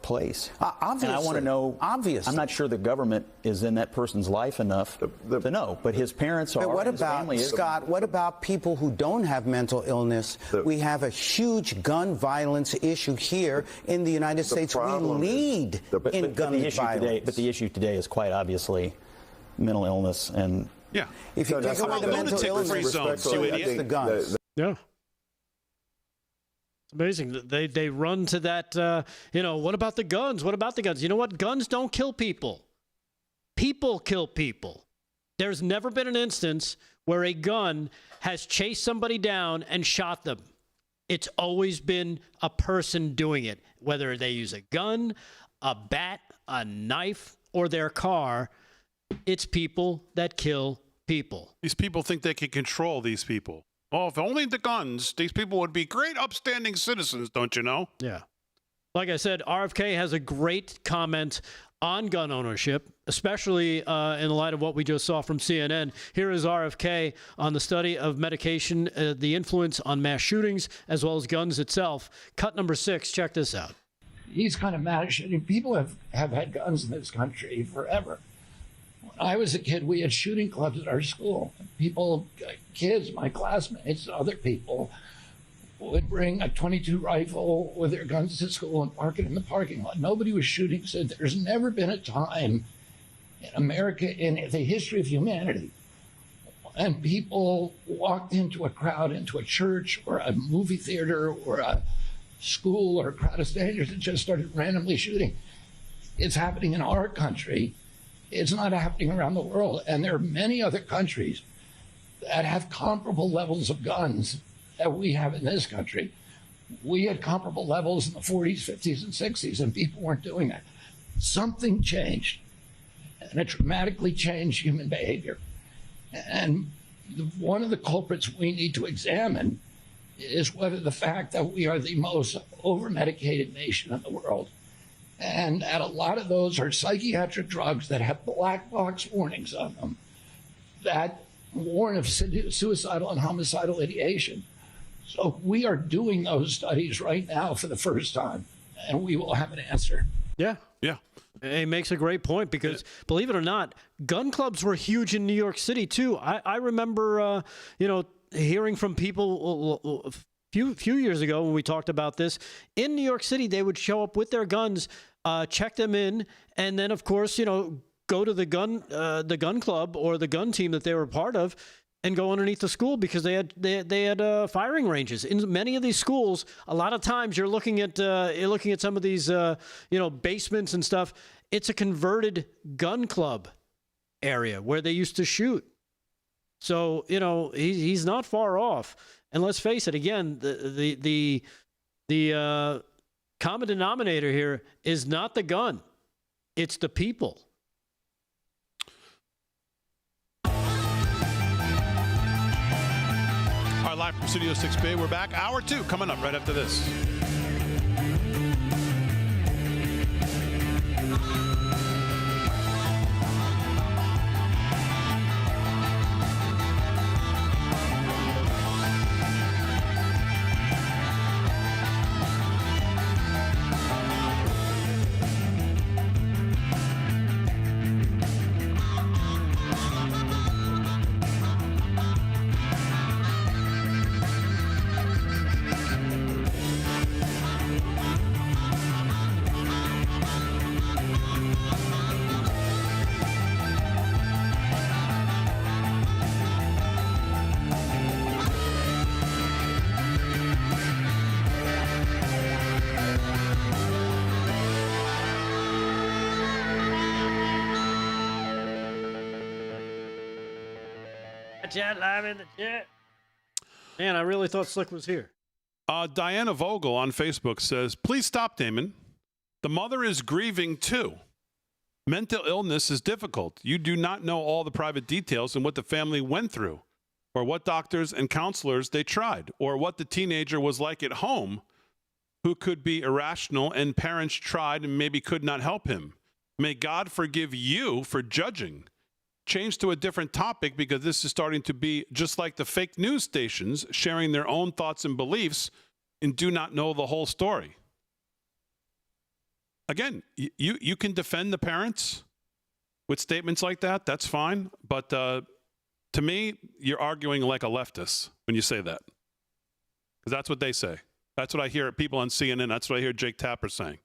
place. Obviously. And I want to know, obviously. I'm not sure the government is in that person's life enough to know, but his parents are. But what his about, family is. Scott, what about people who don't have mental illness? We have a huge gun violence issue here in the United States. We lead in gun violence. But the issue today is quite obviously mental illness. And yeah. If you take away the mental illness, the guns. Yeah. It's amazing. They run to that, what about the guns? What about the guns? You know what? Guns don't kill people. People kill people. There's never been an instance where a gun has chased somebody down and shot them. It's always been a person doing it, whether they use a gun, a bat, a knife, or their car. It's people that kill people. These people think they can control these people. Oh, if only the guns, these people would be great, upstanding citizens, don't you know? Yeah. Like I said, RFK has a great comment on gun ownership, especially in the light of what we just saw from CNN. Here is RFK on the study of medication, the influence on mass shootings, as well as guns itself. Cut number 6. Check this out. He's kind of mad. People have had guns in this country forever. When I was a kid, we had shooting clubs at our school. Kids, my classmates, other people would bring a .22 rifle with their guns to school and park it in the parking lot. Nobody was shooting. So there's never been a time in America, in the history of humanity, and people walked into a crowd, into a church or a movie theater or a school or a crowd of strangers and just started randomly shooting. It's happening in our country. It's not happening around the world. And there are many other countries that have comparable levels of guns that we have in this country. We had comparable levels in the 40s, 50s, and 60s, and people weren't doing that. Something changed, and it dramatically changed human behavior. And one of the culprits we need to examine is whether the fact that we are the most over-medicated nation in the world, and that a lot of those are psychiatric drugs that have black box warnings on them, that warn of suicidal and homicidal ideation. So we are doing those studies right now for the first time, and we will have an answer. Yeah. Yeah. He makes a great point because, believe it or not, gun clubs were huge in New York City, too. I remember, hearing from people a few years ago when we talked about this. In New York City, they would show up with their guns, check them in, and then, of course, go to the gun club or the gun team that they were part of and go underneath the school because they had firing ranges. In many of these schools, a lot of times you're looking at some of these basements and stuff. It's a converted gun club area where they used to shoot. So he's not far off. And let's face it, again, the common denominator here is not the gun; it's the people. All right, live from Studio 6B. We're back. Hour 2 coming up right after this. Chat live in the chat. Man, I really thought Slick was here. Diana Vogel on Facebook says, please stop, Damon. The mother is grieving too. Mental illness is difficult. You do not know all the private details and what the family went through, or what doctors and counselors they tried, or what the teenager was like at home who could be irrational and parents tried and maybe could not help him. May God forgive you for judging. Change to a different topic because this is starting to be just like the fake news stations sharing their own thoughts and beliefs and do not know the whole story. Again, you can defend the parents with statements like that. That's fine. But to me, you're arguing like a leftist when you say that. Because that's what they say. That's what I hear people on CNN. That's what I hear Jake Tapper saying.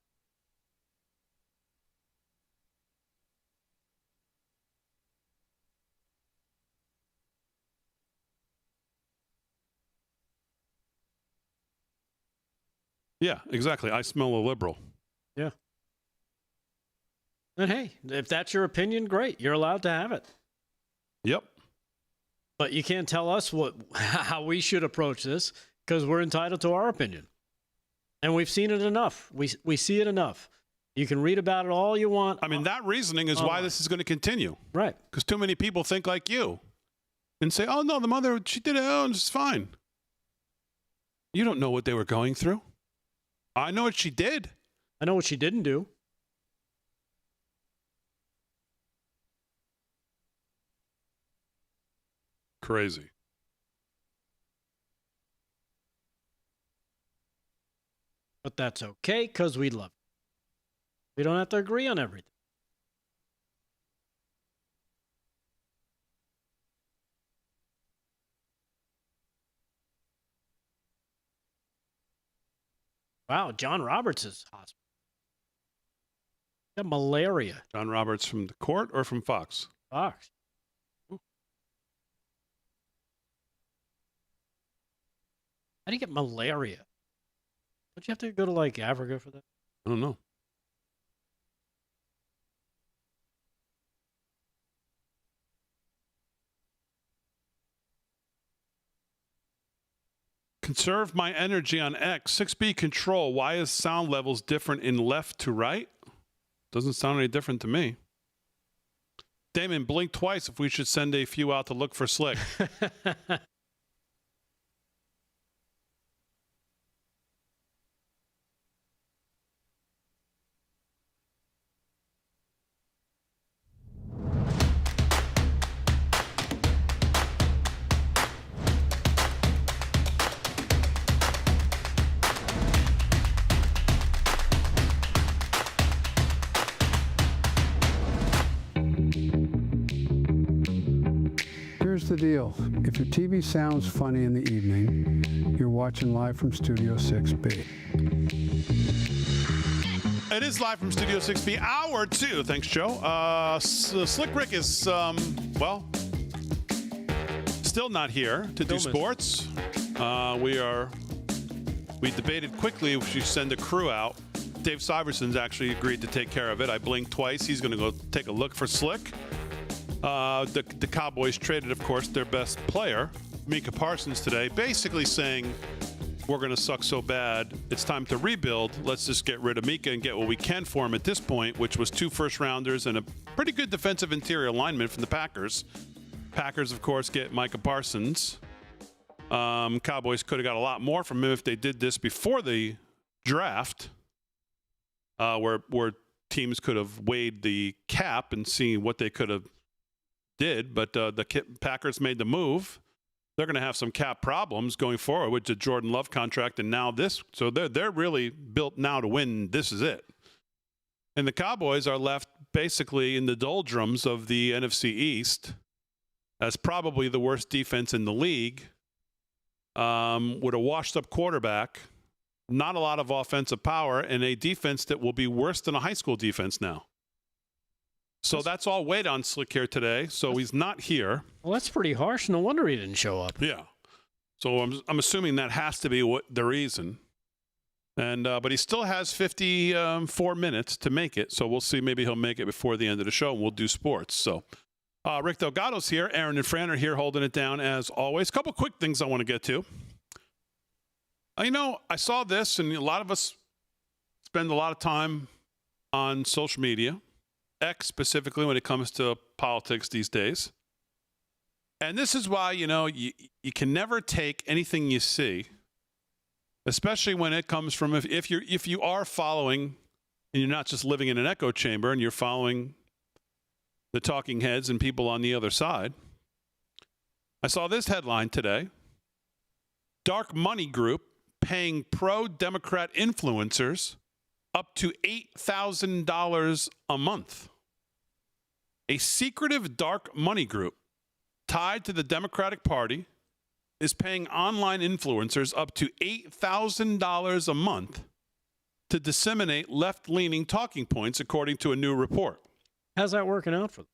Yeah, exactly. I smell a liberal. Yeah. And hey, if that's your opinion, great. You're allowed to have it. Yep. But you can't tell us how we should approach this because we're entitled to our opinion. And we've seen it enough. We see it enough. You can read about it all you want. I mean, that reasoning is why this is going to continue. Right. Because too many people think like you and say, oh, no, the mother, she did it. Oh, it's fine. You don't know what they were going through. I know what she did. I know what she didn't do. Crazy. But that's okay because we love it. We don't have to agree on everything. Wow, John Roberts is hospital. Got malaria. John Roberts from the court or from Fox? Fox. Ooh. How do you get malaria? Don't you have to go to like Africa for that? I don't know. Conserve my energy on X. 6B control. Why is sound levels different in left to right? Doesn't sound any different to me. Damon, blink twice if we should send a few out to look for Slick. Here's the deal. If your TV sounds funny in the evening, you're watching live from Studio 6B. It is live from Studio 6B, hour 2. Thanks, Joe. Slick Rick is, still not here to do sports. We debated quickly if we should send a crew out. Dave Syverson's actually agreed to take care of it. I blinked twice. He's going to go take a look for Slick. The Cowboys traded, of course, their best player, Micah Parsons, today, basically saying, we're going to suck so bad, it's time to rebuild. Let's just get rid of Micah and get what we can for him at this point, which was 2 first-rounders and a pretty good defensive interior lineman from the Packers. Packers, of course, get Micah Parsons. Cowboys could have got a lot more from him if they did this before the draft, where teams could have weighed the cap and seen what they could have did. But the Packers made the move. They're going to have some cap problems going forward with the Jordan Love contract and now this. So they're really built now to win. This is it. And the Cowboys are left basically in the doldrums of the NFC East as probably the worst defense in the league, with a washed-up quarterback, not a lot of offensive power, and a defense that will be worse than a high school defense now. So that's all weighed on Slick here today. So he's not here. Well, that's pretty harsh. No wonder he didn't show up. Yeah. So I'm assuming that has to be the reason. And but he still has 54 minutes to make it. So we'll see. Maybe he'll make it before the end of the show, and we'll do sports. So Rick Delgado's here. Aaron and Fran are here holding it down as always. A couple quick things I want to get to. I saw this, and a lot of us spend a lot of time on social media. X specifically when it comes to politics these days. And this is why, you can never take anything you see, especially when it comes from if you are following, and you're not just living in an echo chamber and you're following the talking heads and people on the other side. I saw this headline today. Dark money group paying pro-Democrat influencers up to $8,000 a month. A secretive dark money group tied to the Democratic Party is paying online influencers up to $8,000 a month to disseminate left-leaning talking points, according to a new report. How's that working out for them?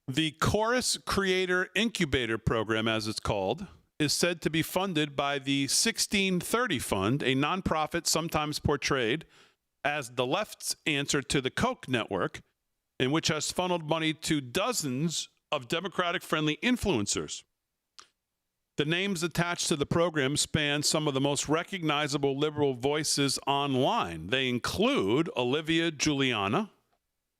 The Chorus Creator Incubator Program, as it's called, is said to be funded by the 1630 Fund, a nonprofit sometimes portrayed as the left's answer to the Koch network, and which has funneled money to dozens of Democratic-friendly influencers. The names attached to the program span some of the most recognizable liberal voices online. They include Olivia Juliana,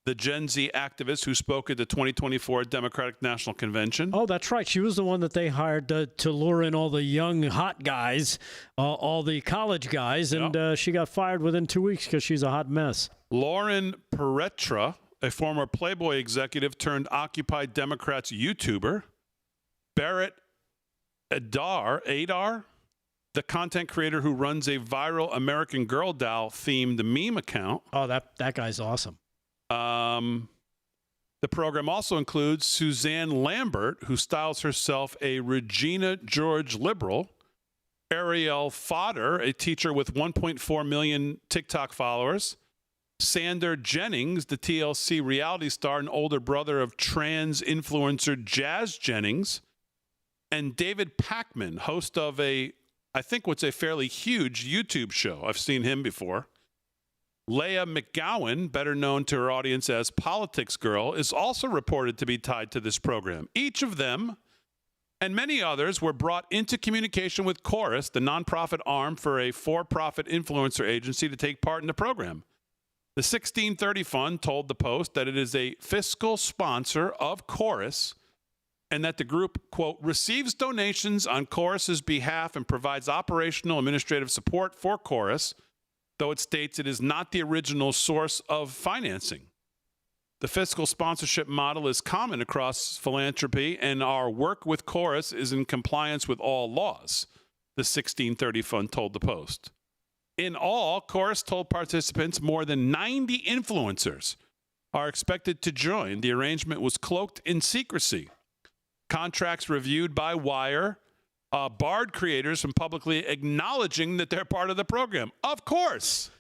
the Gen Z activist who spoke at the 2024 Democratic National Convention. Oh, that's right. She was the one that they hired to lure in all the young, hot guys, all the college guys, and she got fired within 2 weeks because she's a hot mess. Lauren Peretra, a former Playboy executive turned Occupy Democrats YouTuber. Barrett Adar, the content creator who runs a viral American Girl doll themed meme account. Oh, that guy's awesome. The program also includes Suzanne Lambert, who styles herself a Regina George liberal. Ariel Fodder, a teacher with 1.4 million TikTok followers. Sander Jennings, the TLC reality star and older brother of trans influencer Jazz Jennings. And David Pakman, host of I think what's a fairly huge YouTube show. I've seen him before. Leah McGowan, better known to her audience as Politics Girl, is also reported to be tied to this program. Each of them and many others were brought into communication with Chorus, the nonprofit arm for a for-profit influencer agency, to take part in the program. The 1630 Fund told the Post that it is a fiscal sponsor of Chorus and that the group, quote, receives donations on Chorus's behalf and provides operational administrative support for Chorus, though it states it is not the original source of financing. The fiscal sponsorship model is common across philanthropy, and our work with Chorus is in compliance with all laws, the 1630 Fund told the Post. In all, Chorus told participants more than 90 influencers are expected to join. The arrangement was cloaked in secrecy. contracts reviewed by Wire, barred creators from publicly acknowledging that they're part of the program. Of course,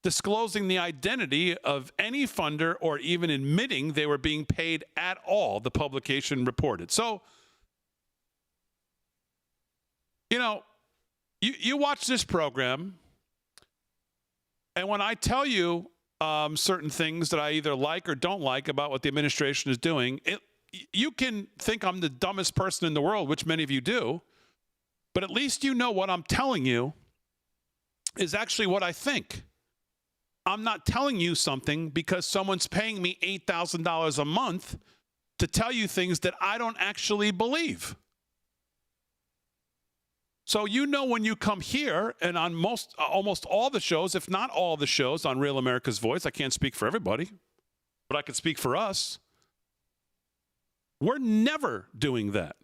disclosing the identity of any funder or even admitting they were being paid at all, the publication reported. So, you know, you watch this program, and when I tell you certain things that I either like or don't like about what the administration is doing, you can think I'm the dumbest person in the world, which many of you do, but at least you know what I'm telling you is actually what I think. I'm not telling you something because someone's paying me $8,000 a month to tell you things that I don't actually believe. So you know when you come here and on almost all the shows, if not all the shows on Real America's Voice, I can't speak for everybody, but I can speak for us. We're never doing that.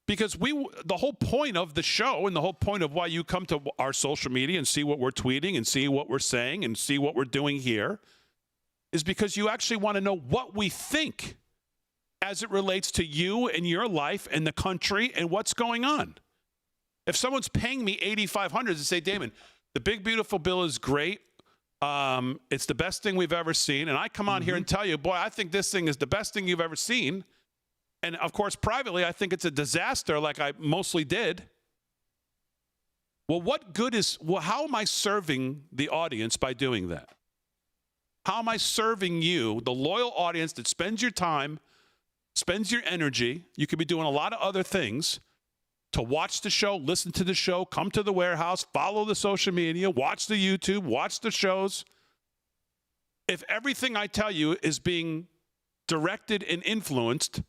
Because the whole point of the show and the whole point of why you come to our social media and see what we're tweeting and see what we're saying and see what we're doing here is because you actually want to know what we think as it relates to you and your life and the country and what's going on. If someone's paying me $8,500 to say, Damon, the big beautiful bill is great. It's the best thing we've ever seen. And I come on here and tell you, boy, I think this thing is the best thing you've ever seen. And of course, privately, I think it's a disaster like I mostly did. Well, how am I serving the audience by doing that? How am I serving you, the loyal audience that spends your time, spends your energy? You could be doing a lot of other things to watch the show, listen to the show, come to the warehouse, follow the social media, watch the YouTube, watch the shows. If everything I tell you is being directed and influenced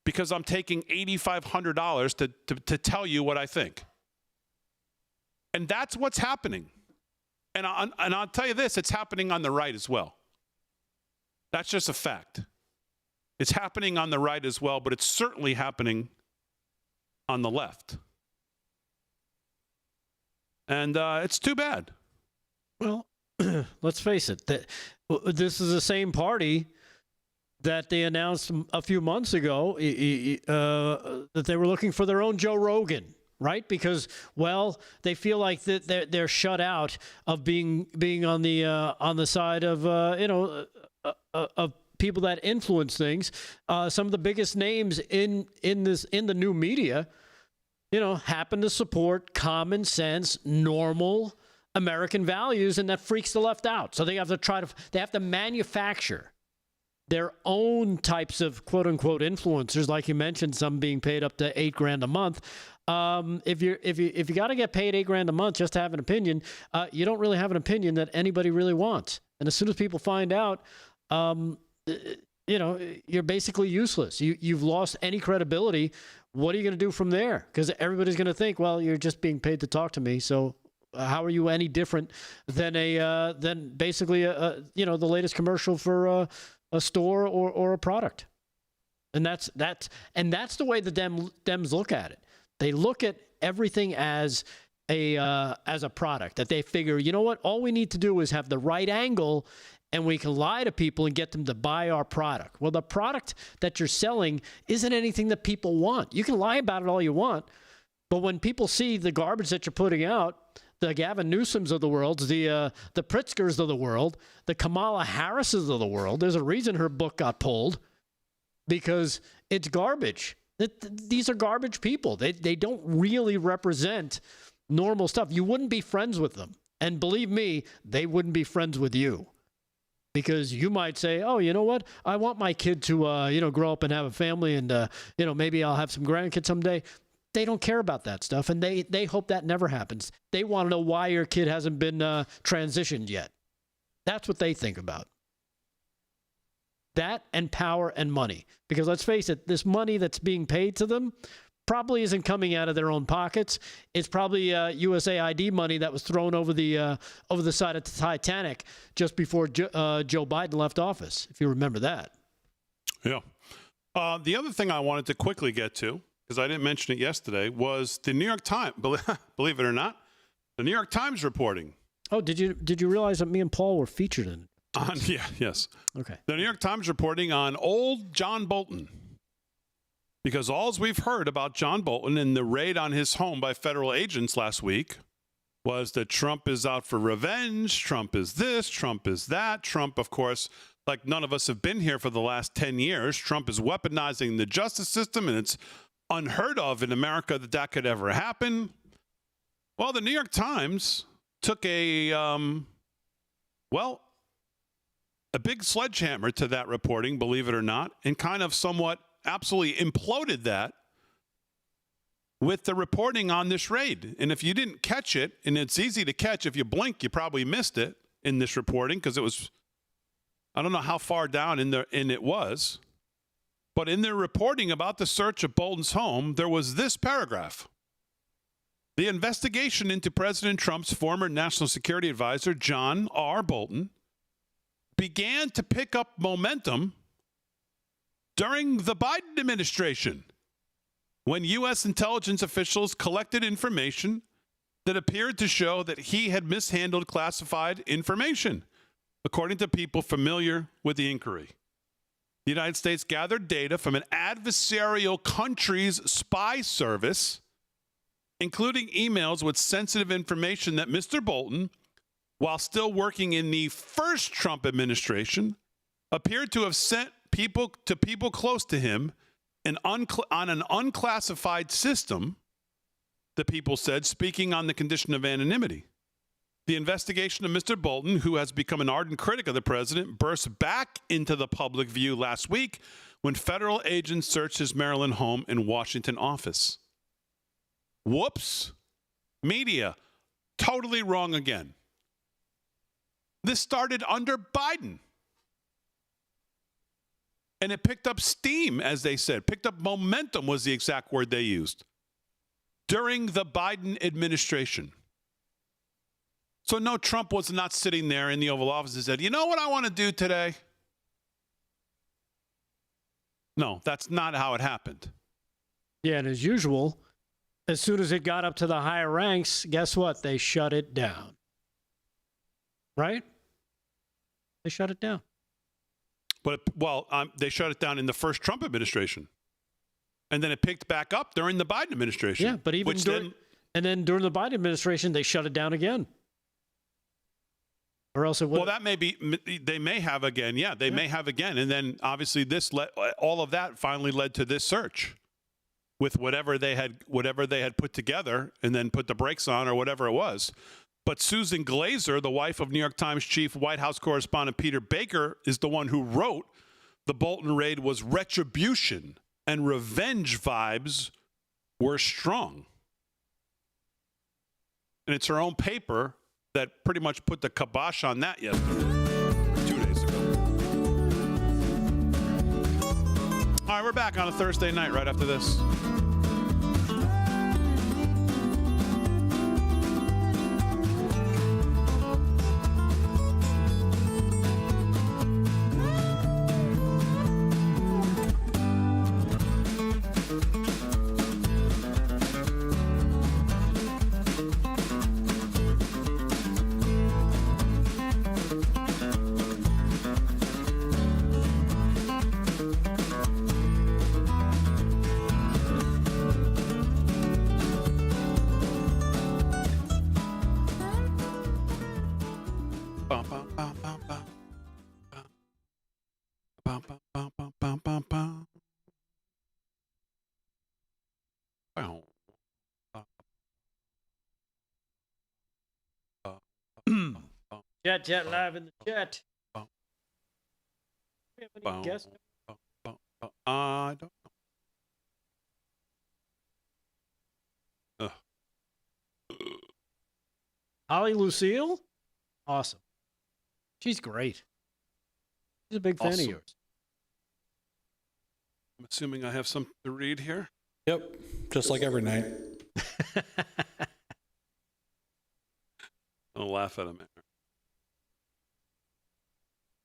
because I'm taking $8,500 to tell you what I think. And that's what's happening. And I'll tell you this, it's happening on the right as well. That's just a fact. It's happening on the right as well, but it's certainly happening on the left. And it's too bad. Well, let's face it. This is the same party that they announced a few months ago that they were looking for their own Joe Rogan, right? Because, well, they feel like that they're shut out of being on the side of of people that influence things. Some of the biggest names in the new media, happen to support common sense, normal American values, and that freaks the left out. So they have to manufacture their own types of quote unquote influencers, like you mentioned, some being paid up to $8,000 a month. If you got to get paid $8,000 a month just to have an opinion, you don't really have an opinion that anybody really wants. And as soon as people find out, you're basically useless. You've lost any credibility. What are you going to do from there? Because everybody's going to think, well, you're just being paid to talk to me. So how are you any different than basically the latest commercial for a store or a product? And that's the way the Dems look at it. They look at everything as a product that they figure, you know what? All we need to do is have the right angle, and we can lie to people and get them to buy our product. Well, the product that you're selling isn't anything that people want. You can lie about it all you want, but when people see the garbage that you're putting out, the Gavin Newsoms of the world, the Pritzkers of the world, the Kamala Harrises of the world, there's a reason her book got pulled, because it's garbage. These are garbage people. They don't really represent normal stuff. You wouldn't be friends with them. And believe me, they wouldn't be friends with you. Because you might say, oh, you know what? I want my kid to, grow up and have a family, and, maybe I'll have some grandkids someday. They don't care about that stuff, and they hope that never happens. They want to know why your kid hasn't been transitioned yet. That's what they think about. That and power and money. Because let's face it, this money that's being paid to them probably isn't coming out of their own pockets. It's probably USAID money that was thrown over the side of the Titanic just before Joe Biden left office, if you remember that. Yeah. The other thing I wanted to quickly get to, because I didn't mention it yesterday, was the New York Times. Believe it or not, the New York Times reporting. Oh, did you realize that me and Paul were featured in it? Yes. Okay. The New York Times reporting on old John Bolton. Because all we've heard about John Bolton and the raid on his home by federal agents last week was that Trump is out for revenge. Trump is this. Trump is that. Trump, of course, like none of us have been here for the last 10 years. Trump is weaponizing the justice system, and it's unheard of in America that could ever happen. Well, the New York Times took a big sledgehammer to that reporting, believe it or not, and kind of somewhat absolutely imploded that with the reporting on this raid. And if you didn't catch it, and it's easy to catch, if you blink, you probably missed it in this reporting because it was, I don't know how far down in it was, but in their reporting about the search of Bolton's home, there was this paragraph. The investigation into President Trump's former national security advisor, John R. Bolton, began to pick up momentum during the Biden administration, when U.S. intelligence officials collected information that appeared to show that he had mishandled classified information, according to people familiar with the inquiry. The United States gathered data from an adversarial country's spy service, including emails with sensitive information that Mr. Bolton, while still working in the first Trump administration, appeared to have sent people close to him on an unclassified system, the people said, speaking on the condition of anonymity. The investigation of Mr. Bolton, who has become an ardent critic of the president, burst back into the public view last week when federal agents searched his Maryland home and Washington office. Whoops. Media, totally wrong again. This started under Biden. And it picked up steam, as they said. Picked up momentum was the exact word they used. During the Biden administration. So no, Trump was not sitting there in the Oval Office and said, you know what I want to do today? No, that's not how it happened. Yeah, and as usual, as soon as it got up to the higher ranks, guess what? They shut it down. Right? They shut it down. But, they shut it down in the first Trump administration. And then it picked back up during the Biden administration. Yeah, but even during the Biden administration, they shut it down again. Or else it would. Well, that may be, they may have again. Yeah, they may have again. And then obviously all of that finally led to this search with whatever they had put together and then put the brakes on or whatever it was. But Susan Glazer, the wife of New York Times chief White House correspondent Peter Baker, is the one who wrote the Bolton raid was retribution and revenge vibes were strong. And it's her own paper that pretty much put the kibosh on that yesterday, 2 days ago. All right, we're back on a Thursday night right after this. Chat live in the chat. Do we have any guests? I don't know. Holly Lucille? Awesome. She's great. She's a big fan of yours. I'm assuming I have something to read here. Yep, just like every night. I'll laugh at him.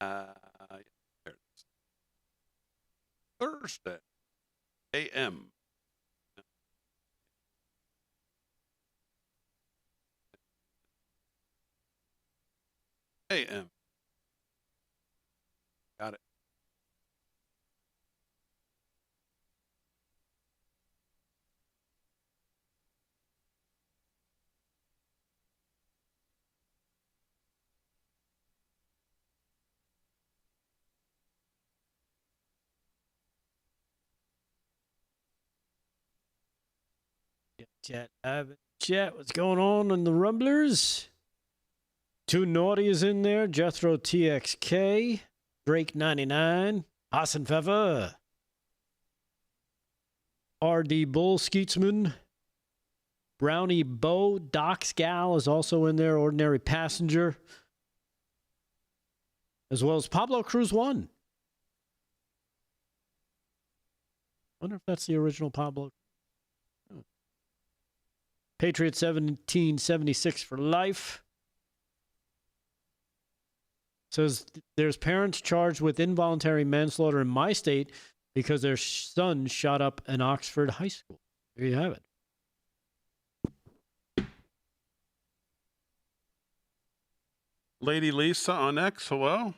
There it is. Thursday, a.m. a.m. Chat, what's going on in the Rumblers? Too Naughty is in there. Jethro TXK. Drake 99. Hassan Fever. RD Bull Skeetsman. Brownie Bo. Doc's Gal is also in there. Ordinary Passenger. As well as Pablo Cruz 1. Wonder if that's the original Pablo. Patriot 1776 for life. Says there's parents charged with involuntary manslaughter in my state because their son shot up an Oxford high school. There you have it. Lady Lisa on X, hello?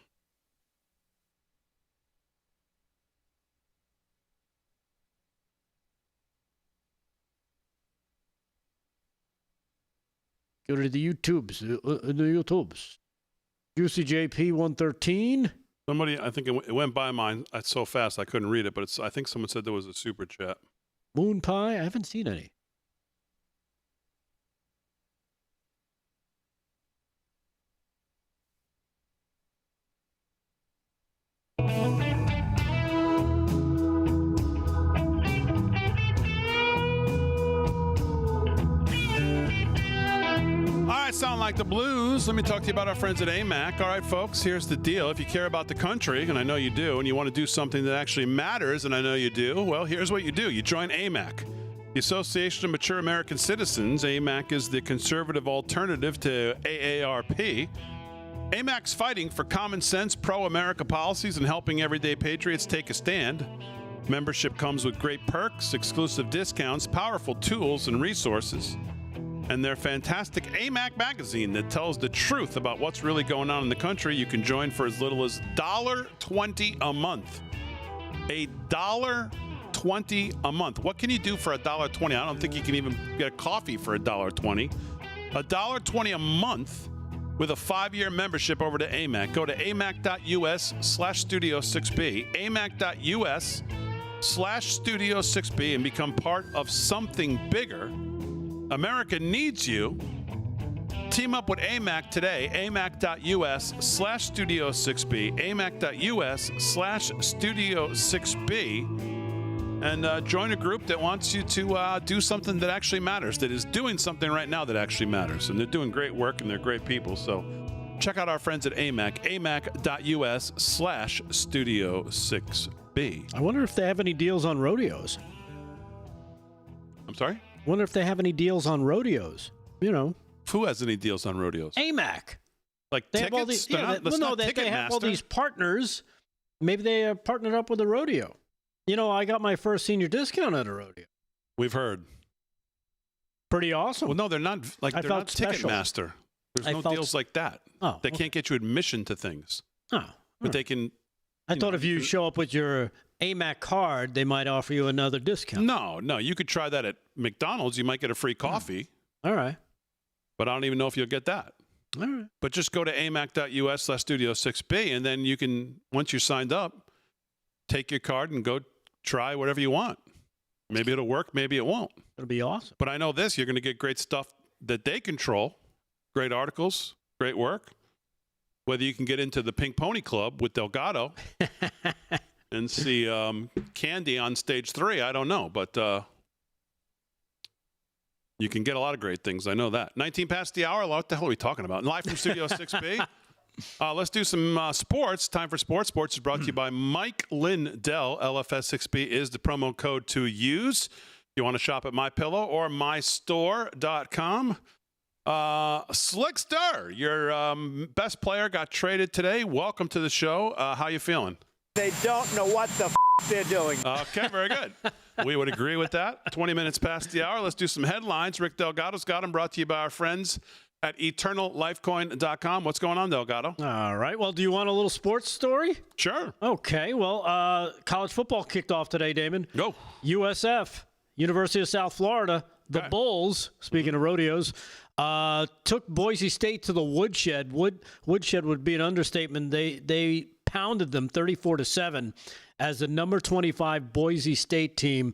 Go to the YouTubes. Juicy JP 113. Somebody, I think it went by mine so fast I couldn't read it, but I think someone said there was a super chat. Moon Pie, I haven't seen any. Sound like the blues. Let me talk to you about our friends at AMAC. All right, folks, here's the deal. If you care about the country, and I know you do, and you want to do something that actually matters, and I know you do, well, here's what you do. You join AMAC, the Association of Mature American Citizens. AMAC is the conservative alternative to AARP. AMAC's fighting for common sense, pro-America policies and helping everyday patriots take a stand. Membership comes with great perks, exclusive discounts, powerful tools, and resources. And their fantastic AMAC magazine that tells the truth about what's really going on in the country. You can join for as little as $1.20 a month. $1.20 a month. What can you do for $1.20? I don't think you can even get a coffee for $1.20. $1.20 a month with a 5-year membership over to AMAC. Go to amac.us/Studio6B. amac.us/Studio6B and become part of something bigger. America needs you. Team up with AMAC today. amac.us/Studio6B. amac.us/Studio6B. And join a group that wants you to do something that actually matters, that is doing something right now that actually matters. And they're doing great work, and they're great people. So check out our friends at AMAC. amac.us/Studio6B. I wonder if they have any deals on rodeos. I'm sorry? Wonder if they have any deals on rodeos. You know, who has any deals on rodeos? AMAC. Like they tickets? Have all these, yeah, they have all these partners. Maybe they are partnered up with a rodeo. You know, I got my first senior discount at a rodeo. We've heard. Pretty awesome. Well, no, they're not like they're not Ticketmaster. There's no deals like that. Oh, they can't get you admission to things. Oh, but they can. I thought if you show up with your AMAC card, they might offer you another discount. No, you could try that at McDonald's. You might get a free coffee. All right. But I don't even know if you'll get that. All right. But just go to amac.us/Studio6B, and then you can, once you're signed up, take your card and go try whatever you want. Maybe it'll work, maybe it won't. It'll be awesome. But I know this, you're going to get great stuff that they control, great articles, great work. Whether you can get into the Pink Pony Club with Delgado and see Candy on stage 3, I don't know. But you can get a lot of great things. I know that. 19 past the hour. What the hell are we talking about? Live from Studio 6B. Let's do some sports. Time for sports. Sports is brought to you by Mike Lindell. LFS6B is the promo code to use. You want to shop at MyPillow or mystore.com. Slickster, your best player got traded today. Welcome to the show. How you feeling? They don't know what the they're doing. Okay, very good. We would agree with that. 20 minutes past the hour. Let's do some headlines. Rick Delgado's got them, brought to you by our friends at EternalLifecoin.com. What's going on, Delgado? All right. Well, do you want a little sports story? Sure. Okay. Well, college football kicked off today, Damon. Go. USF, University of South Florida, the Bulls, speaking of rodeos, took Boise State to the woodshed. Woodshed would be an understatement. They pounded them 34-7 as the number 25 Boise State team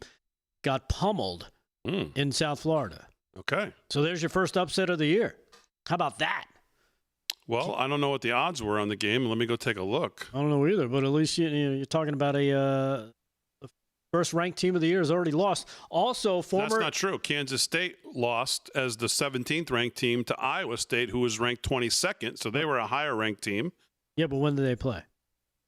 got pummeled in South Florida. Okay. So there's your first upset of the year. How about that? Well, I don't know what the odds were on the game. Let me go take a look. I don't know either, but at least you're talking about a first-ranked team of the year has already lost. Also, That's not true. Kansas State lost as the 17th ranked team to Iowa State, who was ranked 22nd. So they were a higher-ranked team. Yeah, but when did they play?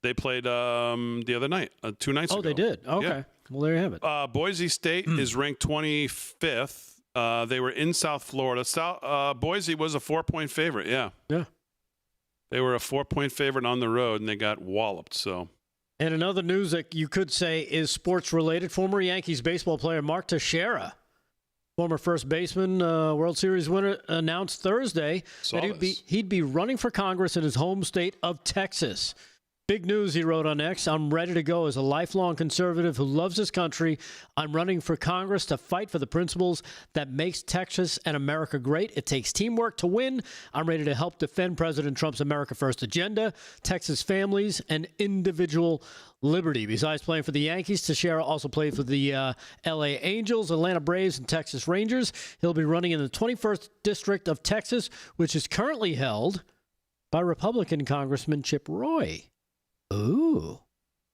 They played the other night, 2 nights ago. Oh, they did? Okay. Yeah. Well, there you have it. Boise State is ranked 25th. They were in South Florida. Boise was a 4-point favorite, yeah. Yeah. They were a 4-point favorite on the road, and they got walloped, so. And another news that you could say is sports-related, former Yankees baseball player Mark Teixeira, former first baseman, World Series winner, announced Thursday that he'd be running for Congress in his home state of Texas. Big news, he wrote on X. I'm ready to go as a lifelong conservative who loves this country. I'm running for Congress to fight for the principles that makes Texas and America great. It takes teamwork to win. I'm ready to help defend President Trump's America First agenda, Texas families, and individual liberty. Besides playing for the Yankees, Teixeira also played for the L.A. Angels, Atlanta Braves, and Texas Rangers. He'll be running in the 21st District of Texas, which is currently held by Republican Congressman Chip Roy. Ooh,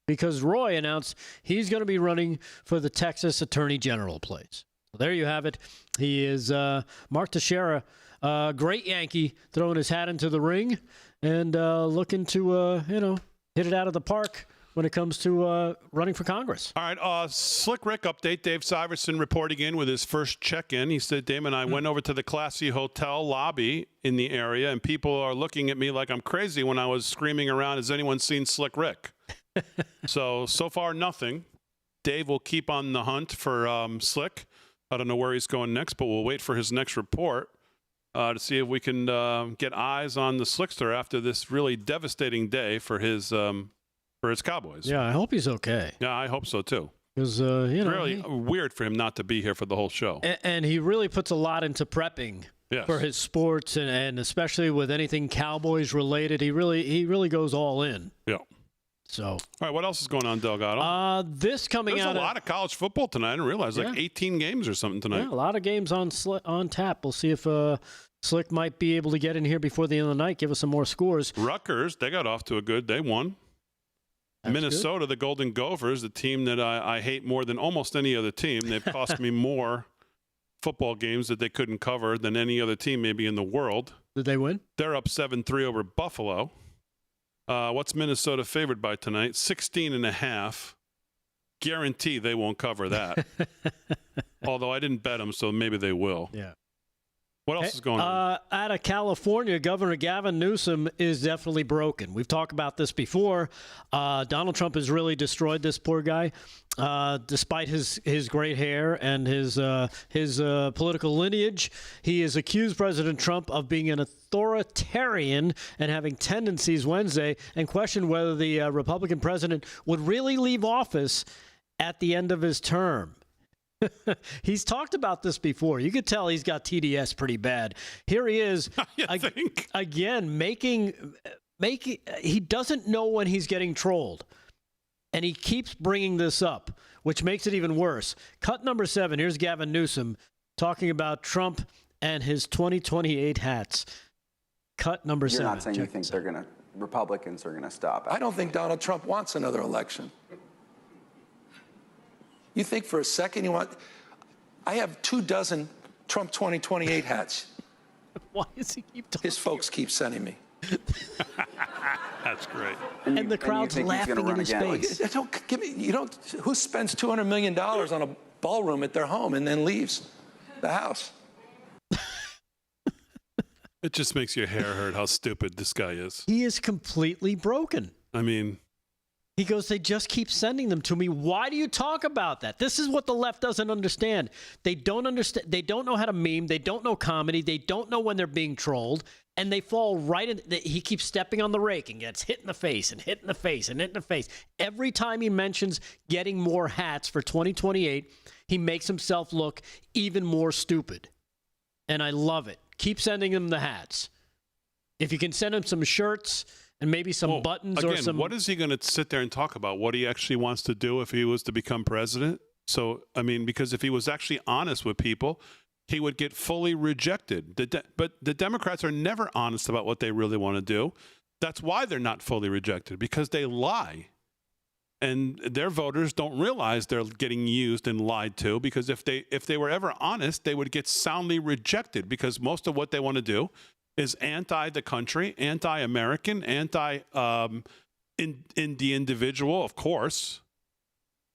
because Roy announced he's going to be running for the Texas Attorney General place. So there you have it. He is Mark Teixeira, great Yankee, throwing his hat into the ring and looking to, hit it out of the park when it comes to running for Congress. All right, Slick Rick update. Dave Syverson reporting in with his first check-in. He said, Damon, I went over to the Classy Hotel lobby in the area, and people are looking at me like I'm crazy when I was screaming around, has anyone seen Slick Rick? so far, nothing. Dave will keep on the hunt for Slick. I don't know where he's going next, but we'll wait for his next report to see if we can get eyes on the Slickster after this really devastating day for his Cowboys. Yeah, I hope he's okay. Yeah, I hope so too. Because it's really weird for him not to be here for the whole show. And he really puts a lot into prepping for his sports, and especially with anything Cowboys related, he really goes all in. Yeah. So, all right, what else is going on, Delgado? There's a lot of college football tonight. I didn't realize 18 games or something tonight. Yeah, a lot of games on tap. We'll see if Slick might be able to get in here before the end of the night. Give us some more scores. Rutgers, they got off to they won. That's Minnesota, good. The Golden Gophers, the team that I hate more than almost any other team. They've cost me more football games that they couldn't cover than any other team maybe in the world. Did they win? They're up 7-3 over Buffalo. What's Minnesota favored by tonight? 16.5. Guarantee they won't cover that. Although I didn't bet them, so maybe they will. Yeah. What else is going on? Out of California, Governor Gavin Newsom is definitely broken. We've talked about this before. Donald Trump has really destroyed this poor guy, despite his great hair and his political lineage. He has accused President Trump of being an authoritarian and having tendencies Wednesday, and questioned whether the Republican president would really leave office at the end of his term. He's talked about this before. You could tell he's got TDS pretty bad. Here he is again making he doesn't know when he's getting trolled. And he keeps bringing this up, which makes it even worse. Cut number 7. Here's Gavin Newsom talking about Trump and his 2028 hats. Cut number 7. You're not saying you think Republicans are going to stop it. I don't think Donald Trump wants another election. You think for a second I have 24 Trump 2028 hats. Why does he keep talking? His folks keep sending me. That's great. And the crowd's laughing in his face. Who spends $200 million on a ballroom at their home and then leaves the house? It just makes your hair hurt how stupid this guy is. He is completely broken. I mean, he goes, they just keep sending them to me. Why do you talk about that? This is what the left doesn't understand. They don't understand. They don't know how to meme. They don't know comedy. They don't know when they're being trolled. And they fall right in. He keeps stepping on the rake and gets hit in the face and hit in the face and hit in the face. Every time he mentions getting more hats for 2028, he makes himself look even more stupid. And I love it. Keep sending him the hats. If you can send him some shirts and maybe some buttons again, or some. What is he going to sit there and talk about? What he actually wants to do if he was to become president? So, I mean, because if he was actually honest with people, he would get fully rejected. But the Democrats are never honest about what they really want to do. That's why they're not fully rejected, because they lie. And their voters don't realize they're getting used and lied to, because if they were ever honest, they would get soundly rejected, because most of what they want to do is anti the country, anti-American, the individual, of course.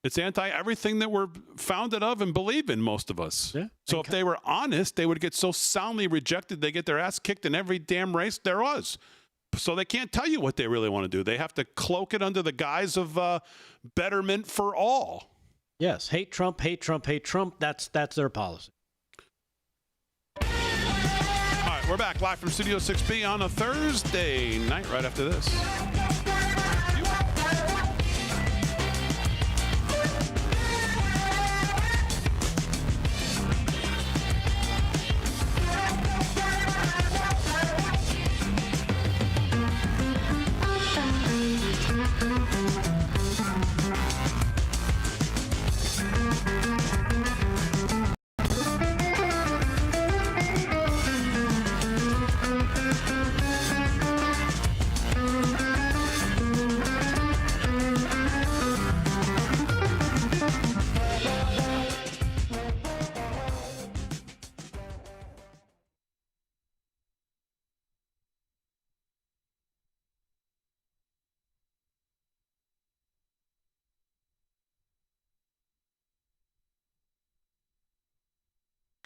It's anti everything that we're founded of and believe in, most of us. Yeah. So if they were honest, they would get so soundly rejected, they get their ass kicked in every damn race there was. So they can't tell you what they really want to do. They have to cloak it under the guise of betterment for all. Yes, hate Trump, hate Trump, hate Trump. That's their policy. All right, we're back live from Studio 6B on a Thursday night right after this.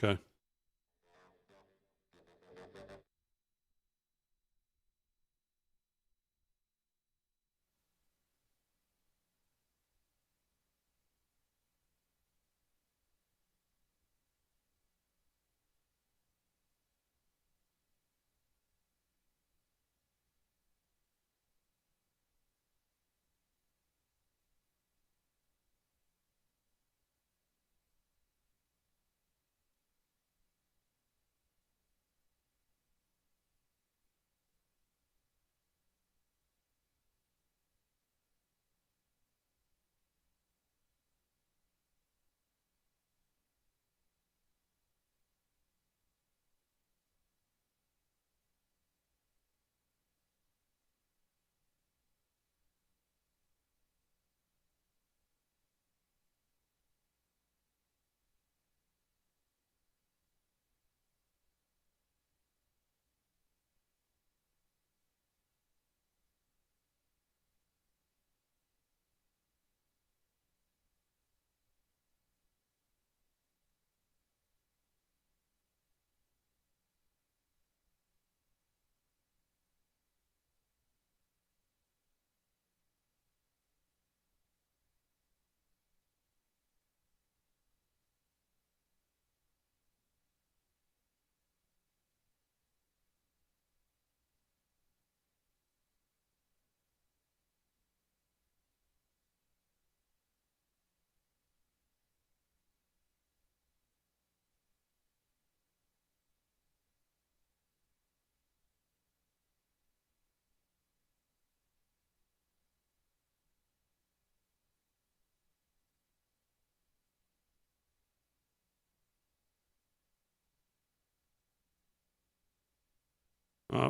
Okay.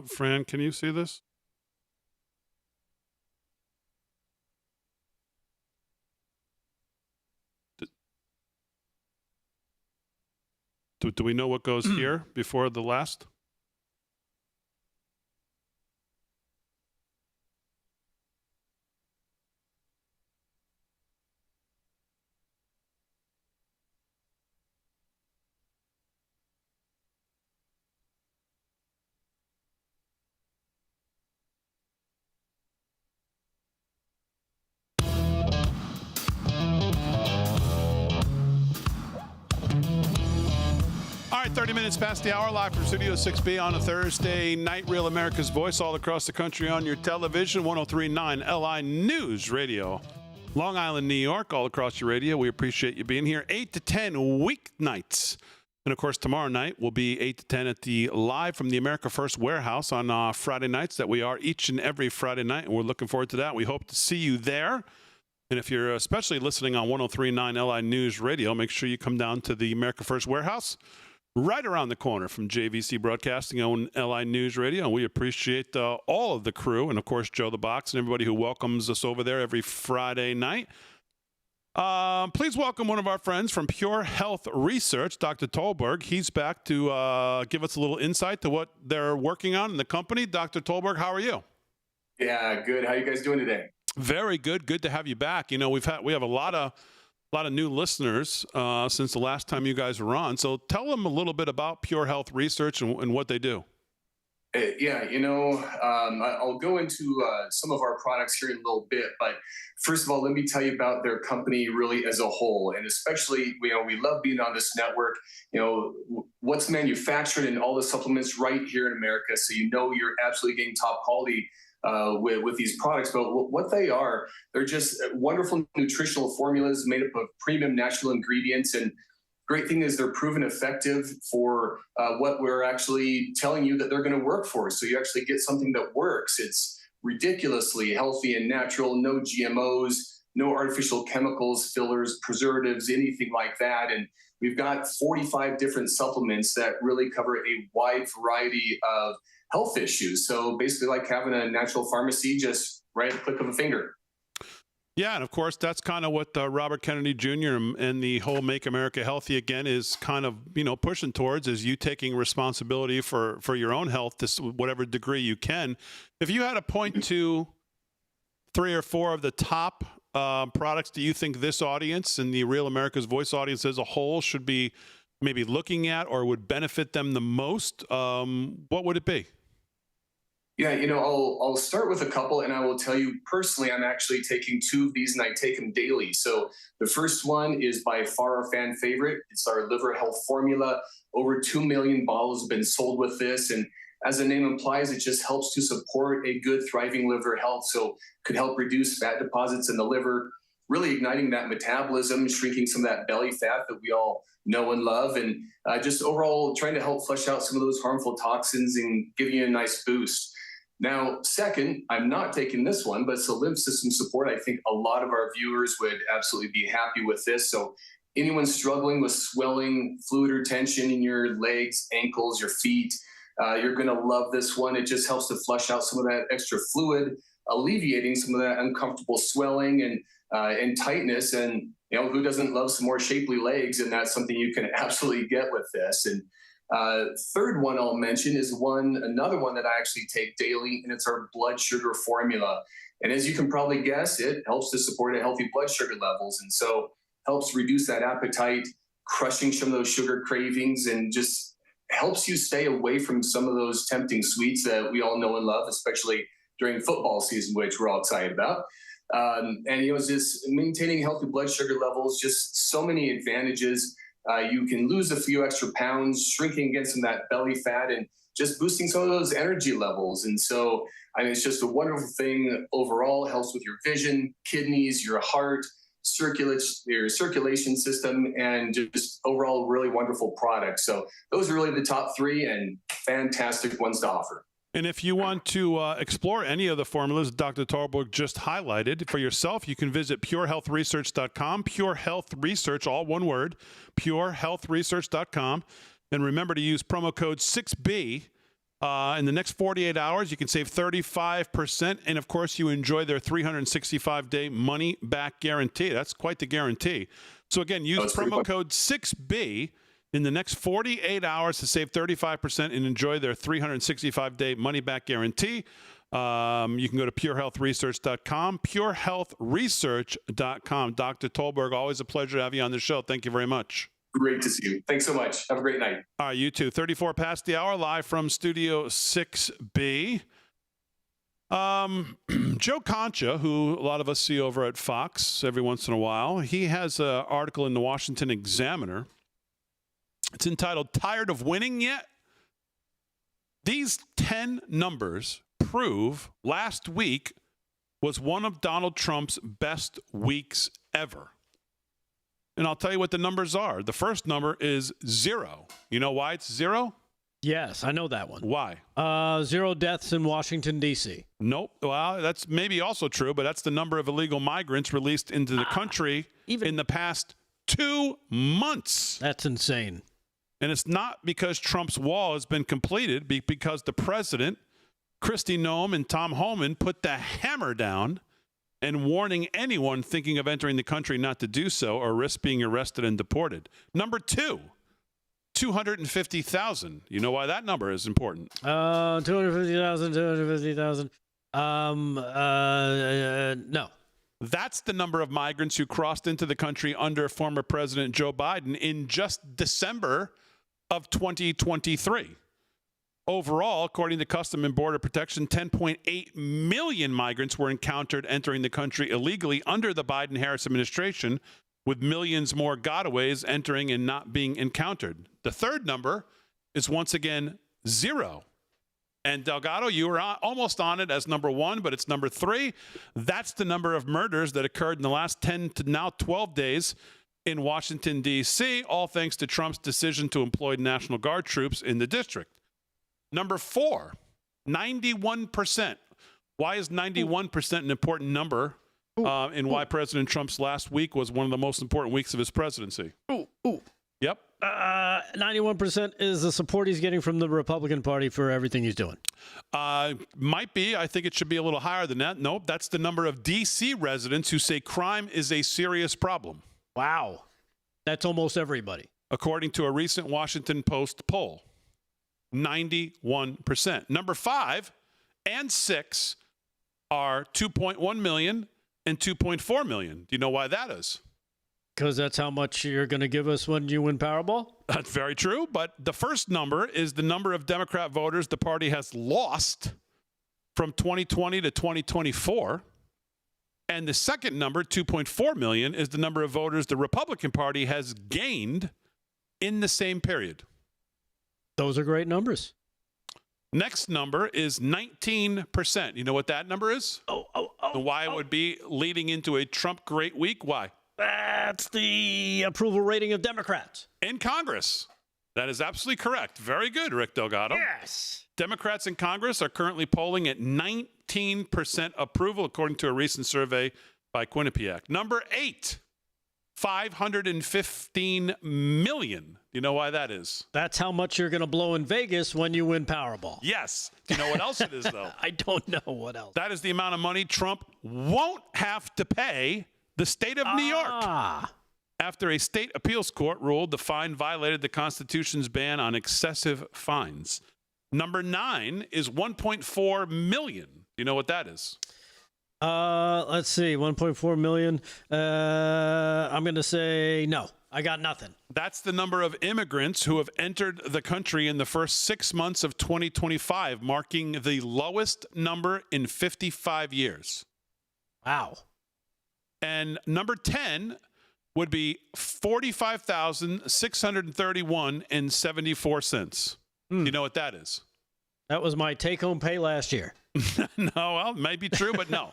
Fran, can you see this? Do we know what goes here before the last? All right, 30 minutes past the hour, live from Studio 6B on a Thursday night. Real America's Voice all across the country on your television, 103.9 LI News Radio. Long Island, New York, all across your radio. We appreciate you being here. 8 to 10 weeknights. And, of course, tomorrow night will be 8 to 10 at the live from the America First Warehouse on Friday nights that we are each and every Friday night. And we're looking forward to that. We hope to see you there. And if you're especially listening on 103.9 LI News Radio, make sure you come down to the America First Warehouse right around the corner from JVC Broadcasting on LI News Radio. And we appreciate all of the crew and, of course, Joe the Box and everybody who welcomes us over there every Friday night. Please welcome one of our friends from Pure Health Research, Dr. Tolberg. He's back to give us a little insight to what they're working on in the company. Dr. Tolberg, how are you? Yeah, good. How are you guys doing today? Very good. Good to have you back. You know, we have a lot of new listeners since the last time you guys were on. So tell them a little bit about Pure Health Research and what they do. Yeah, I'll go into some of our products here in a little bit, but first of all, let me tell you about their company really as a whole, and especially, we love being on this network. What's manufactured in all the supplements right here in America, so you're absolutely getting top quality with these products. But what they are, they're just wonderful nutritional formulas made up of premium natural ingredients. And great thing is they're proven effective for what we're actually telling you that they're going to work for. So you actually get something that works. It's ridiculously healthy and natural, no GMOs, no artificial chemicals, fillers, preservatives, anything like that. And we've got 45 different supplements that really cover a wide variety of health issues. So basically like having a natural pharmacy just right at the click of a finger. Yeah, and of course, that's kind of what Robert Kennedy Jr. and the whole Make America Healthy Again is kind of, pushing towards, is you taking responsibility for your own health to whatever degree you can. If you had to point to 3 or 4 of the top products do you think this audience and the Real America's Voice audience as a whole should be maybe looking at or would benefit them the most, what would it be? Yeah, I'll start with a couple, and I will tell you personally, I'm actually taking 2 of these, and I take them daily. So the first one is by far our fan favorite. It's our liver health formula. Over 2 million bottles have been sold with this, and as the name implies, it just helps to support a good, thriving liver health. So could help reduce fat deposits in the liver, really igniting that metabolism, shrinking some of that belly fat that we all know and love, and just overall trying to help flush out some of those harmful toxins and give you a nice boost. Now, second, I'm not taking this one, but it's a lymph system support. I think a lot of our viewers would absolutely be happy with this. So anyone struggling with swelling, fluid retention in your legs, ankles, your feet, you're going to love this one. It just helps to flush out some of that extra fluid, alleviating some of that uncomfortable swelling and tightness. And, who doesn't love some more shapely legs? And that's something you can absolutely get with this. And third one I'll mention is another one that I actually take daily, and it's our blood sugar formula. And as you can probably guess, it helps to support a healthy blood sugar levels, and so helps reduce that appetite, crushing some of those sugar cravings, and just helps you stay away from some of those tempting sweets that we all know and love, especially during football season, which we're all excited about. And it's just maintaining healthy blood sugar levels, just so many advantages. You can lose a few extra pounds, shrinking against some of that belly fat, and just boosting some of those energy levels. And so, it's just a wonderful thing overall. It helps with your vision, kidneys, your heart, your circulation system, and just overall really wonderful product. So those are really the top 3 and fantastic ones to offer. And if you want to explore any of the formulas Dr. Tolberg just highlighted for yourself, you can visit purehealthresearch.com. Pure Health Research, all one word, purehealthresearch.com. And remember to use promo code 6B. In the next 48 hours, you can save 35%. And, of course, you enjoy their 365-day money-back guarantee. That's quite the guarantee. So, again, use promo code 6B. In the next 48 hours to save 35% and enjoy their 365-day money-back guarantee. You can go to purehealthresearch.com, purehealthresearch.com. Dr. Tolberg, always a pleasure to have you on the show. Thank you very much. Great to see you. Thanks so much. Have a great night. All right, you too. 34 past the hour, live from Studio 6B. Joe Concha, who a lot of us see over at Fox every once in a while, he has an article in the Washington Examiner. It's entitled, Tired of Winning Yet? These 10 numbers prove last week was one of Donald Trump's best weeks ever. And I'll tell you what the numbers are. The first number is 0. You know why it's 0? Yes, I know that one. Why? 0 deaths in Washington, D.C. Nope. Well, that's maybe also true, but that's the number of illegal migrants released into the country in the past 2 months. That's insane. And it's not because Trump's wall has been completed, because the president, Kristi Noem and Tom Homan, put the hammer down and warning anyone thinking of entering the country not to do so or risk being arrested and deported. Number 2, 250,000. You know why that number is important? 250,000. No. That's the number of migrants who crossed into the country under former President Joe Biden in just December of 2023. Overall, according to Customs and Border Protection, 10.8 million migrants were encountered entering the country illegally under the Biden-Harris administration, with millions more gotaways entering and not being encountered. The third number is once again 0. And Delgado, you were almost on it as number 1, but it's number 3. That's the number of murders that occurred in the last 10 to now 12 days in Washington, D.C., all thanks to Trump's decision to employ National Guard troops in the district. Number 4, 91%. Why is 91% an important number and why President Trump's last week was one of the most important weeks of his presidency? Yep. 91% is the support he's getting from the Republican Party for everything he's doing. Might be. I think it should be a little higher than that. Nope. That's the number of D.C. residents who say crime is a serious problem. Wow. That's almost everybody. According to a recent Washington Post poll, 91%. Number 5 and 6 are 2.1 million and 2.4 million. Do you know why that is? Because that's how much you're going to give us when you win Powerball? That's very true. But the first number is the number of Democrat voters the party has lost from 2020 to 2024. And the second number, 2.4 million, is the number of voters the Republican Party has gained in the same period. Those are great numbers. Next number is 19%. You know what that number is? And why it would be leading into a Trump great week? Why? That's the approval rating of Democrats. In Congress. That is absolutely correct. Very good, Rick Delgado. Yes. Democrats in Congress are currently polling at 19% approval, according to a recent survey by Quinnipiac. Number 8, 515 million. Do you know why that is? That's how much you're going to blow in Vegas when you win Powerball. Yes. Do you know what else it is, though? I don't know what else. That is the amount of money Trump won't have to pay the state of New York. After a state appeals court ruled the fine violated the Constitution's ban on excessive fines. Number 9 is 1.4 million. Do you know what that is? Let's see, 1.4 million. I'm going to say no. I got nothing. That's the number of immigrants who have entered the country in the first 6 months of 2025, marking the lowest number in 55 years. Wow. And number 10 would be 45,631.74. You know what that is? That was my take-home pay last year. No, well, it may be true, but no.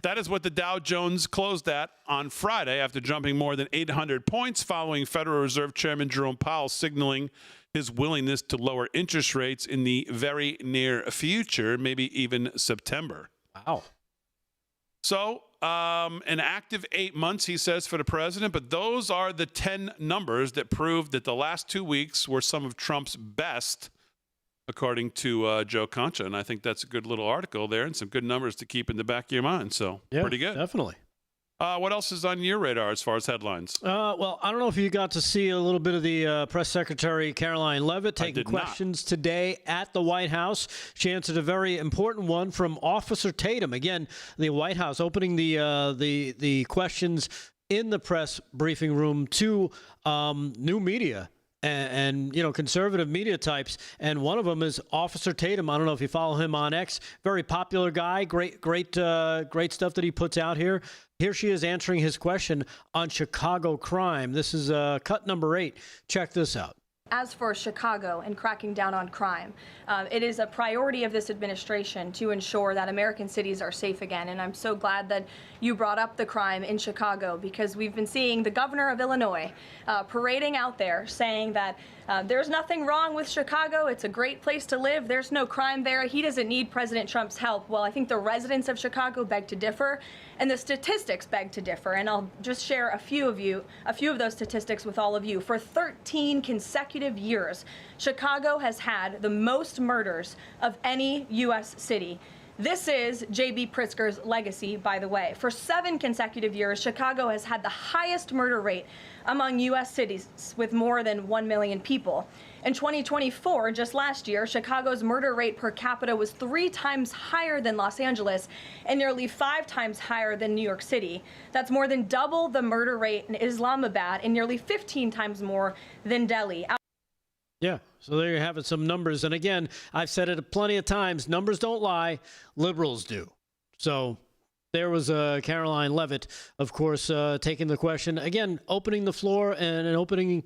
That is what the Dow Jones closed at on Friday after jumping more than 800 points following Federal Reserve Chairman Jerome Powell signaling his willingness to lower interest rates in the very near future, maybe even September. Wow. So, an active 8 months, he says, for the president, but those are the 10 numbers that prove that the last 2 weeks were some of Trump's best, according to Joe Concha. And I think that's a good little article there and some good numbers to keep in the back of your mind. So, yeah, pretty good. Definitely. What else is on your radar as far as headlines? Well, I don't know if you got to see a little bit of the Press Secretary Caroline Leavitt taking questions today at the White House. She answered a very important one from Officer Tatum. Again, the White House opening the questions in the press briefing room to new media. And you know, conservative media types, and one of them is Officer Tatum. I don't know if you follow him on X. Very popular guy. Great stuff that he puts out here. Here she is answering his question on Chicago crime. This is cut number 8. Check this out. As for Chicago and cracking down on crime, it is a priority of this administration to ensure that American cities are safe again. And I'm so glad that you brought up the crime in Chicago, because we've been seeing the governor of Illinois parading out there saying that there's nothing wrong with Chicago. It's a great place to live. There's no crime there. He doesn't need President Trump's help. Well, I think the residents of Chicago beg to differ, and the statistics beg to differ. And I'll just share a few of those statistics with all of you. For 13 consecutive years, Chicago has had the most murders of any U.S. city. This is J.B. Pritzker's legacy, by the way. For 7 consecutive years, Chicago has had the highest murder rate among U.S. cities with more than 1 million people. In 2024, just last year, Chicago's murder rate per capita was 3 times higher than Los Angeles and nearly 5 times higher than New York City. That's more than double the murder rate in Islamabad and nearly 15 times more than Delhi. Yeah, so there you have it, some numbers. And again, I've said it plenty of times, numbers don't lie, liberals do. So there was Caroline Leavitt, of course, taking the question. Again, opening the floor and opening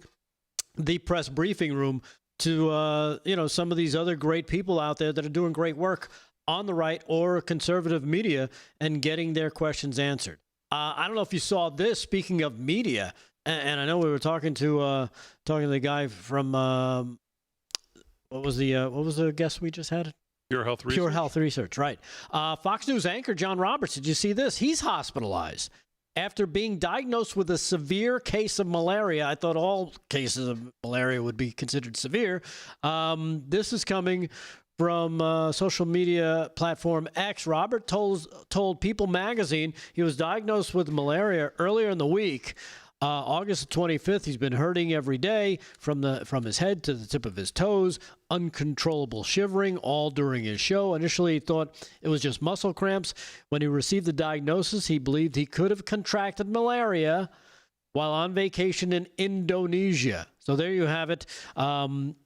the press briefing room to, some of these other great people out there that are doing great work on the right or conservative media and getting their questions answered. I don't know if you saw this, speaking of media, and I know we were talking to the guy from what was the guest we just had? Pure Health Research. Pure Health Research, right. Fox News anchor John Roberts, did you see this? He's hospitalized after being diagnosed with a severe case of malaria. I thought all cases of malaria would be considered severe. This is coming from social media platform X. Robert told People magazine he was diagnosed with malaria earlier in the week. August 25th, he's been hurting every day from his head to the tip of his toes, uncontrollable shivering, all during his show. Initially, he thought it was just muscle cramps. When he received the diagnosis, he believed he could have contracted malaria while on vacation in Indonesia. So there you have it.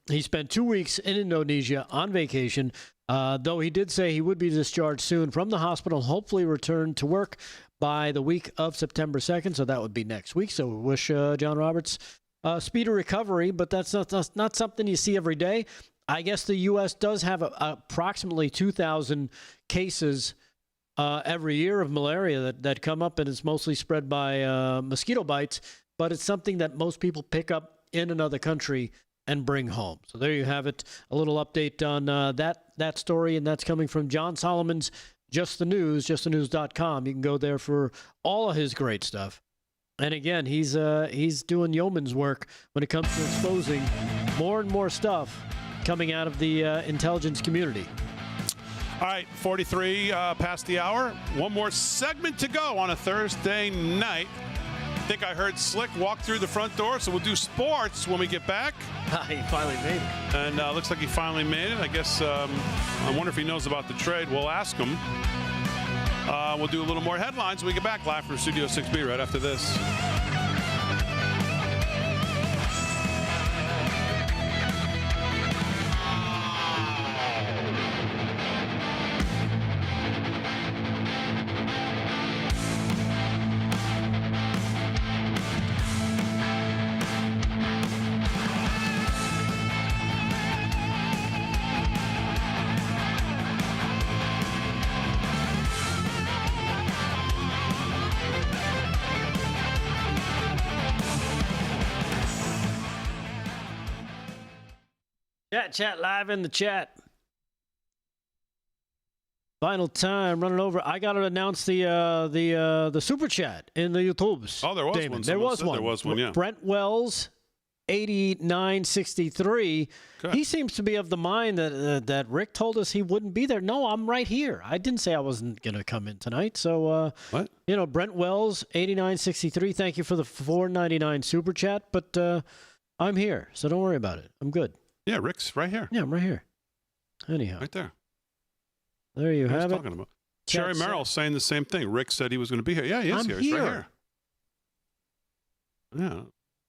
He spent 2 weeks in Indonesia on vacation, though he did say he would be discharged soon from the hospital and hopefully return to work by the week of September 2nd, so that would be next week. So we wish John Roberts speedy recovery, but that's not something you see every day. I guess the U.S. does have approximately 2,000 cases every year of malaria that come up, and it's mostly spread by mosquito bites, but it's something that most people pick up in another country and bring home. So there you have it, a little update on that story, and that's coming from John Solomon's Just the News, justthenews.com. You can go there for all of his great stuff. And again, he's doing yeoman's work when it comes to exposing more and more stuff coming out of the intelligence community. All right, 43 past the hour. One more segment to go on a Thursday night. I think I heard Slick walk through the front door, so we'll do sports when we get back. He finally made it. And looks like he finally made it. I guess I wonder if he knows about the trade. We'll ask him. We'll do a little more headlines when we get back live from Studio 6B right after this. Chat live in the chat. Final time running over. I got to announce the super chat in the YouTubes. Oh, there was Damon. one. There was one. There was one. Yeah. Brent Wells, 8963. Okay. He seems to be of the mind that Rick told us he wouldn't be there. No, I'm right here. I didn't say I wasn't going to come in tonight. So, what? Brent Wells, 8963. Thank you for the $4.99 super chat. But I'm here, so don't worry about it. I'm good. Yeah, Rick's right here. Yeah, I'm right here. Anyhow. Right there. There you have it. Talking about. Sherry Merrill saying the same thing. Rick said he was going to be here. Yeah, he is here. He's right here. Yeah.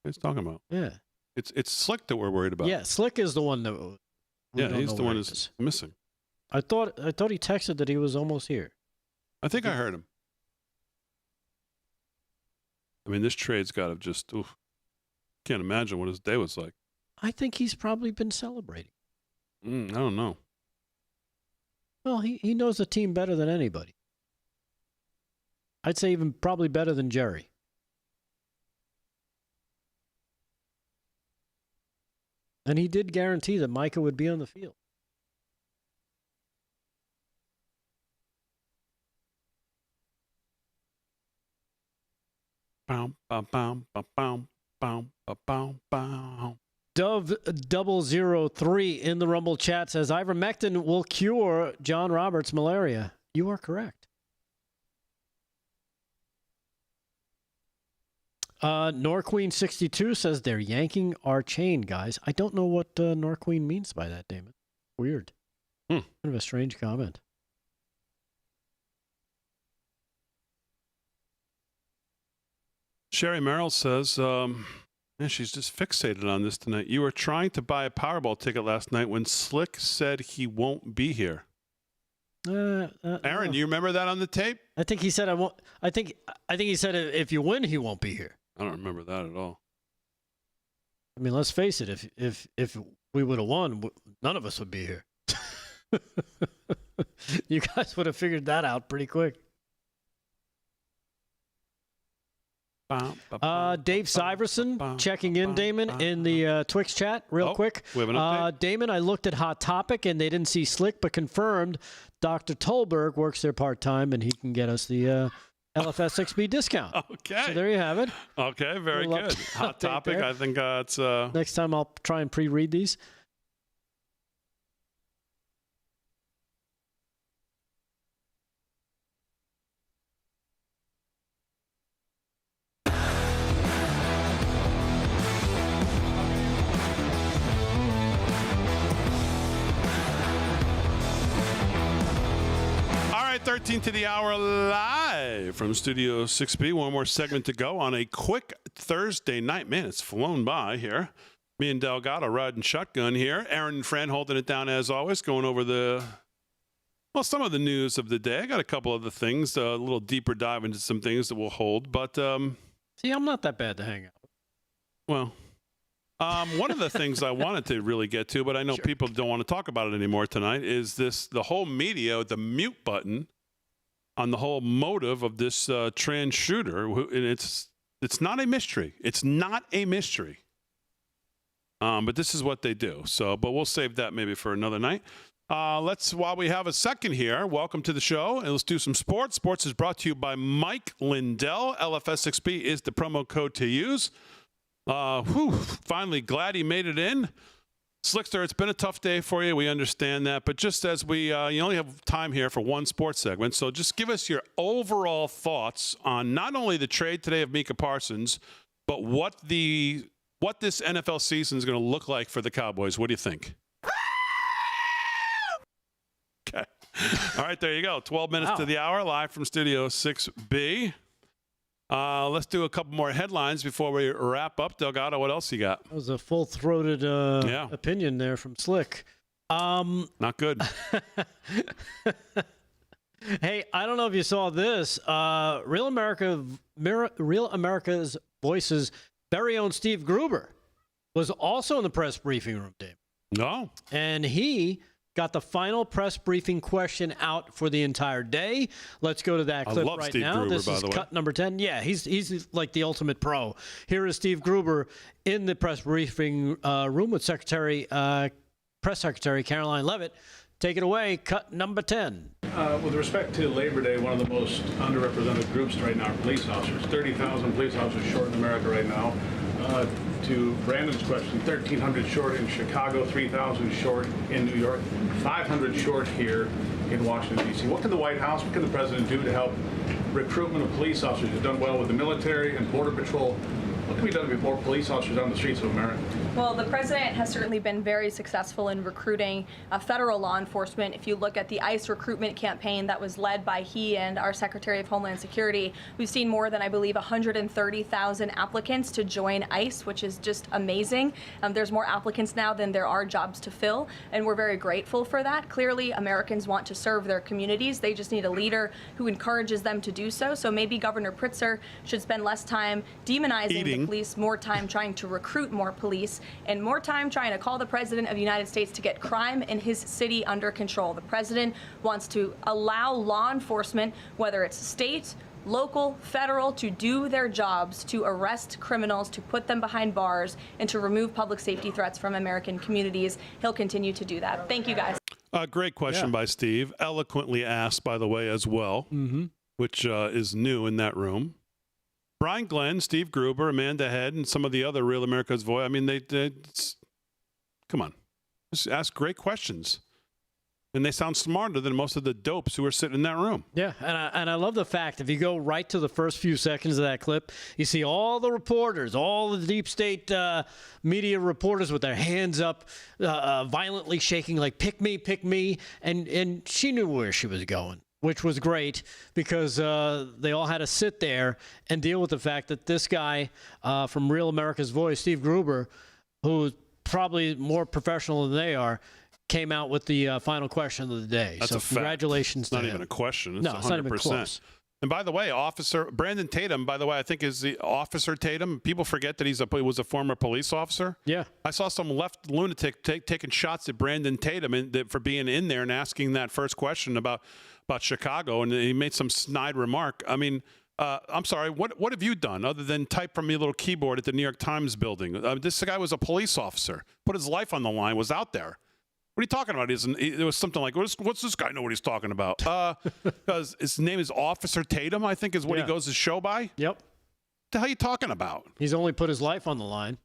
He's talking about. Yeah. It's Slick that we're worried about. Yeah, Slick is the one that. He's the one that's missing. I thought he texted that he was almost here. I think I heard him. I mean, this trade's got to just. Oof. Can't imagine what his day was like. I think he's probably been celebrating. I don't know. Well, he knows the team better than anybody. I'd say even probably better than Jerry. And he did guarantee that Micah would be on the field. Dove003 in the Rumble chat says ivermectin will cure John Roberts' malaria. You are correct. Norqueen62 says they're yanking our chain, guys. I don't know what Norqueen means by that, Damon. Weird. Kind of a strange comment. Sherry Merrill says, she's just fixated on this tonight. You were trying to buy a Powerball ticket last night when Slick said he won't be here. Aaron, do you remember that on the tape? I think he said I won't. I think he said if you win, he won't be here. I don't remember that at all. I mean, let's face it. If we would have won, none of us would be here. You guys would have figured that out pretty quick. Dave Syverson checking in, Damon, in the Twix chat real quick. We have an update. Damon, I looked at Hot Topic, and they didn't see Slick, but confirmed Dr. Tolberg works there part-time, and he can get us the LFS6B discount. Okay. So there you have it. Okay, very good. Hot Topic, there. I think it's... Next time I'll try and pre-read these. All right, 13 to the hour live from Studio 6B. One more segment to go on a quick Thursday night. Man, it's flown by here. Me and Delgado riding shotgun here. Aaron and Fran holding it down as always, going over some of the news of the day. I got a couple other things, a little deeper dive into some things that we'll hold. But see, I'm not that bad to hang out. Well, one of the things I wanted to really get to, but I know people don't want to talk about it anymore tonight, is the whole media, the mute button on the whole motive of this trans shooter. And it's not a mystery. It's not a mystery. But this is what they do. But we'll save that maybe for another night. While we have a second here, welcome to the show, and let's do some sports. Sports is brought to you by Mike Lindell. LFS6B is the promo code to use. Finally, glad he made it in. Slickster, it's been a tough day for you. We understand that. But just as you only have time here for one sports segment, so just give us your overall thoughts on not only the trade today of Micah Parsons, but what this NFL season is going to look like for the Cowboys. What do you think? Okay. All right, there you go. 12 minutes to the hour, live from Studio 6B. Let's do a couple more headlines before we wrap up. Delgado, what else you got? That was a full-throated opinion there from Slick. Not good. Hey, I don't know if you saw this. Real America's Voices' very own Steve Gruber was also in the press briefing room, Dave. No. And he got the final press briefing question out for the entire day. Let's go to that clip right Steve now. Gruber, this by is the way. cut number 10. Yeah, he's like the ultimate pro. Here is Steve Gruber in the press briefing room with Press Secretary Caroline Leavitt. Take it away, cut number 10. With respect to Labor Day, one of the most underrepresented groups right now are police officers. 30,000 police officers short in America right now. To Brandon's question, 1,300 short in Chicago, 3,000 short in New York, 500 short here in Washington, D.C. What can the White House, what can the President do to help recruitment of police officers? He's done well with the military and Border Patrol. What can be done to get more police officers on the streets of America? Well, the president has certainly been very successful in recruiting federal law enforcement. If you look at the ICE recruitment campaign that was led by he and our Secretary of Homeland Security, we've seen more than, I believe, 130,000 applicants to join ICE, which is just amazing. There's more applicants now than there are jobs to fill, and we're very grateful for that. Clearly, Americans want to serve their communities. They just need a leader who encourages them to do so. So maybe Governor Pritzker should spend less time demonizing the police, more time trying to recruit more police. and more time trying to call the President of the United States to get crime in his city under control. The President wants to allow law enforcement, whether it's state, local, federal, to do their jobs, to arrest criminals, to put them behind bars, and to remove public safety threats from American communities. He'll continue to do that. Thank you, guys. Great question by Steve. Eloquently asked, by the way, as well, which is new in that room. Brian Glenn, Steve Gruber, Amanda Head, and some of the other Real America's Voice. I mean, come on. Just ask great questions. And they sound smarter than most of the dopes who are sitting in that room. Yeah, and I love the fact, if you go right to the first few seconds of that clip, you see all the reporters, all the deep state media reporters with their hands up, violently shaking like, pick me. And she knew where she was going, which was great because they all had to sit there and deal with the fact that this guy from Real America's Voice, Steve Gruber, who's probably more professional than they are, came out with the final question of the day. That's so a fact. Congratulations to him. It's not even a question. It's no, 100%. It's not even close. And by the way, Officer Brandon Tatum, by the way, I think is the Officer Tatum. People forget that he was a former police officer. Yeah. I saw some left lunatic taking shots at Brandon Tatum for being in there and asking that first question about Chicago, and he made some snide remark. I mean, I'm sorry, what have you done other than type from your little keyboard at the New York Times building? This guy was a police officer, put his life on the line, was out there. What are you talking about? It was something like, what's this guy know what he's talking about? Because his name is Officer Tatum, I think is what he goes to show by. Yep. What the hell are you talking about? He's only put his life on the line.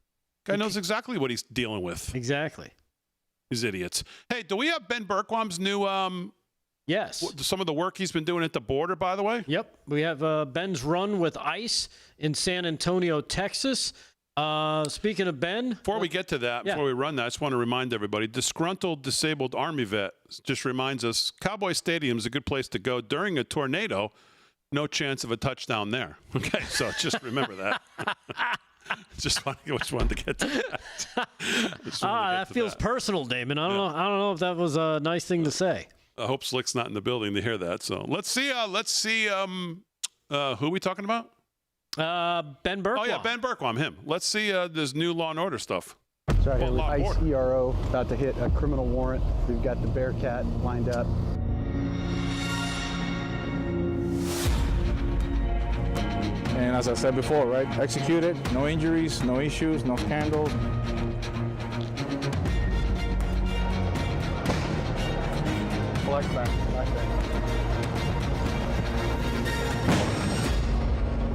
Guy knows exactly what he's dealing with. Exactly. These idiots. Hey, do we have Ben Berquam's new yes. Some of the work he's been doing at the border, by the way? Yep. We have Ben's run with ICE in San Antonio, Texas. Speaking of Ben. Before we get to that, before we run that, I just want to remind everybody, disgruntled disabled Army vet just reminds us, Cowboy Stadium is a good place to go during a tornado. No chance of a touchdown there. Okay, so just remember that. just wanted to get to that. That feels personal, Damon. I don't know if that was a nice thing to say. I hope Slick's not in the building to hear that. So let's see who are we talking about? Ben Berquam. Oh, yeah, Ben Berquam, him. Let's see this new Law and Order stuff. So here with ICE ERO, about to hit a criminal warrant. We've got the Bearcat lined up. And as I said before, right, executed, no injuries, no issues, no scandals. Flashback.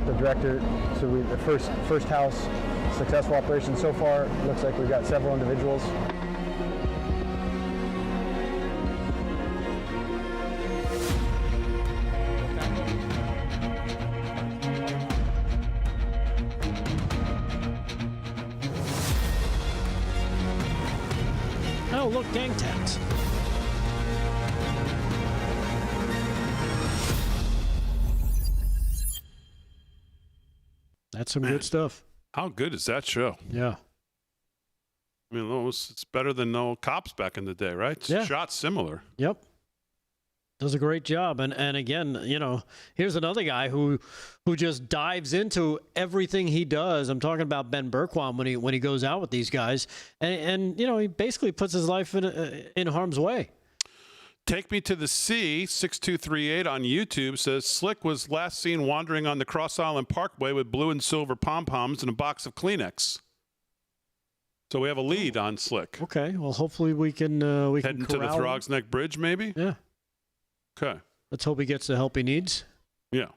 The director, so the first house, successful operation so far. Looks like we've got several individuals. Oh, look, gang tags. That's some good stuff. How good is that show? Yeah. I mean, it's better than no cops back in the day, right? It's shot similar. Yep. Does a great job. And again, here's another guy who just dives into everything he does. I'm talking about Ben Berquam when he goes out with these guys. And he basically puts his life in harm's way. Take Me to the Sea, 6238 on YouTube says Slick was last seen wandering on the Cross Island Parkway with blue and silver pom-poms and a box of Kleenex. So we have a lead on Slick. Okay, well, hopefully we can heading to the Throgs Neck Bridge, maybe? Yeah. Okay. Let's hope he gets the help he needs. Yeah.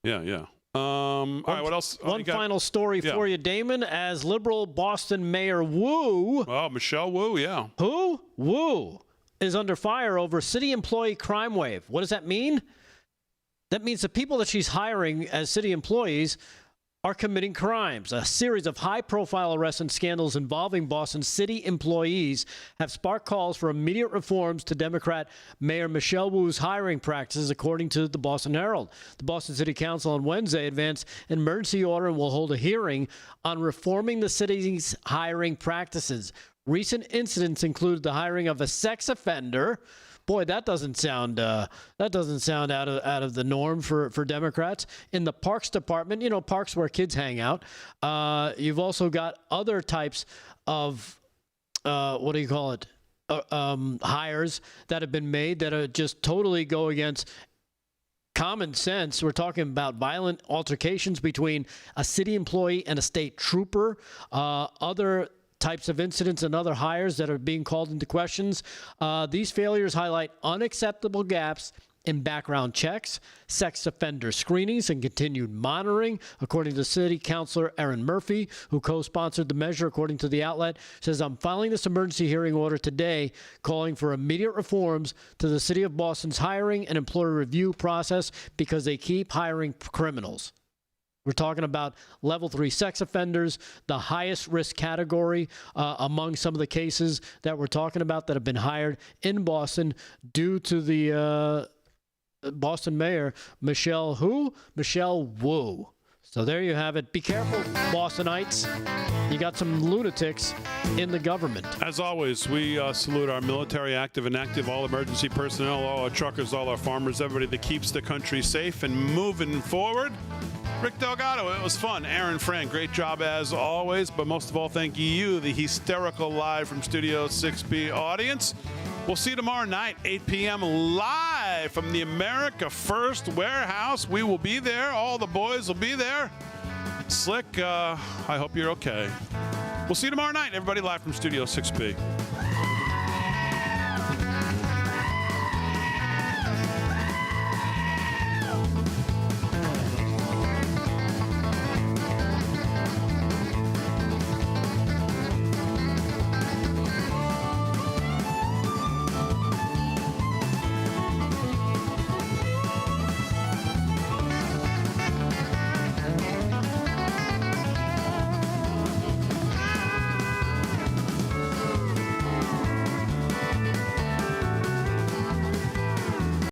All right, what else? One final story for you, Damon. As liberal Boston Mayor Wu. Oh, Michelle Wu, yeah. Who? Wu is under fire over city employee crime wave. What does that mean? That means the people that she's hiring as city employees are committing crimes. A series of high-profile arrests and scandals involving Boston city employees have sparked calls for immediate reforms to Democrat Mayor Michelle Wu's hiring practices, according to the Boston Herald. The Boston City Council on Wednesday advanced an emergency order and will hold a hearing on reforming the city's hiring practices. Recent incidents included the hiring of a sex offender Boy, that doesn't sound out of the norm for Democrats. In the Parks Department, parks where kids hang out. You've also got other types of hires that have been made that are just totally go against common sense. We're talking about violent altercations between a city employee and a state trooper, other types of incidents and other hires that are being called into questions. These failures highlight unacceptable gaps in background checks, sex offender screenings, and continued monitoring. According to City Councilor Erin Murphy, who co-sponsored the measure, according to the outlet, says, I'm filing this emergency hearing order today calling for immediate reforms to the City of Boston's hiring and employee review process because they keep hiring criminals. We're talking about level 3 sex offenders, the highest risk category among some of the cases that we're talking about that have been hired in Boston due to the Boston mayor, Michelle Wu. So there you have it. Be careful, Bostonites. You got some lunatics in the government. As always, we salute our military, active, inactive, all emergency personnel, all our truckers, all our farmers, everybody that keeps the country safe and moving forward. Rick Delgado, it was fun. Aaron Frank, great job as always. But most of all, thank you, the hysterical live from Studio 6B audience. We'll see you tomorrow night, 8 p.m. live from the America First Warehouse. We will be there. All the boys will be there. Slick, I hope you're okay. We'll see you tomorrow night, everybody, live from Studio 6B.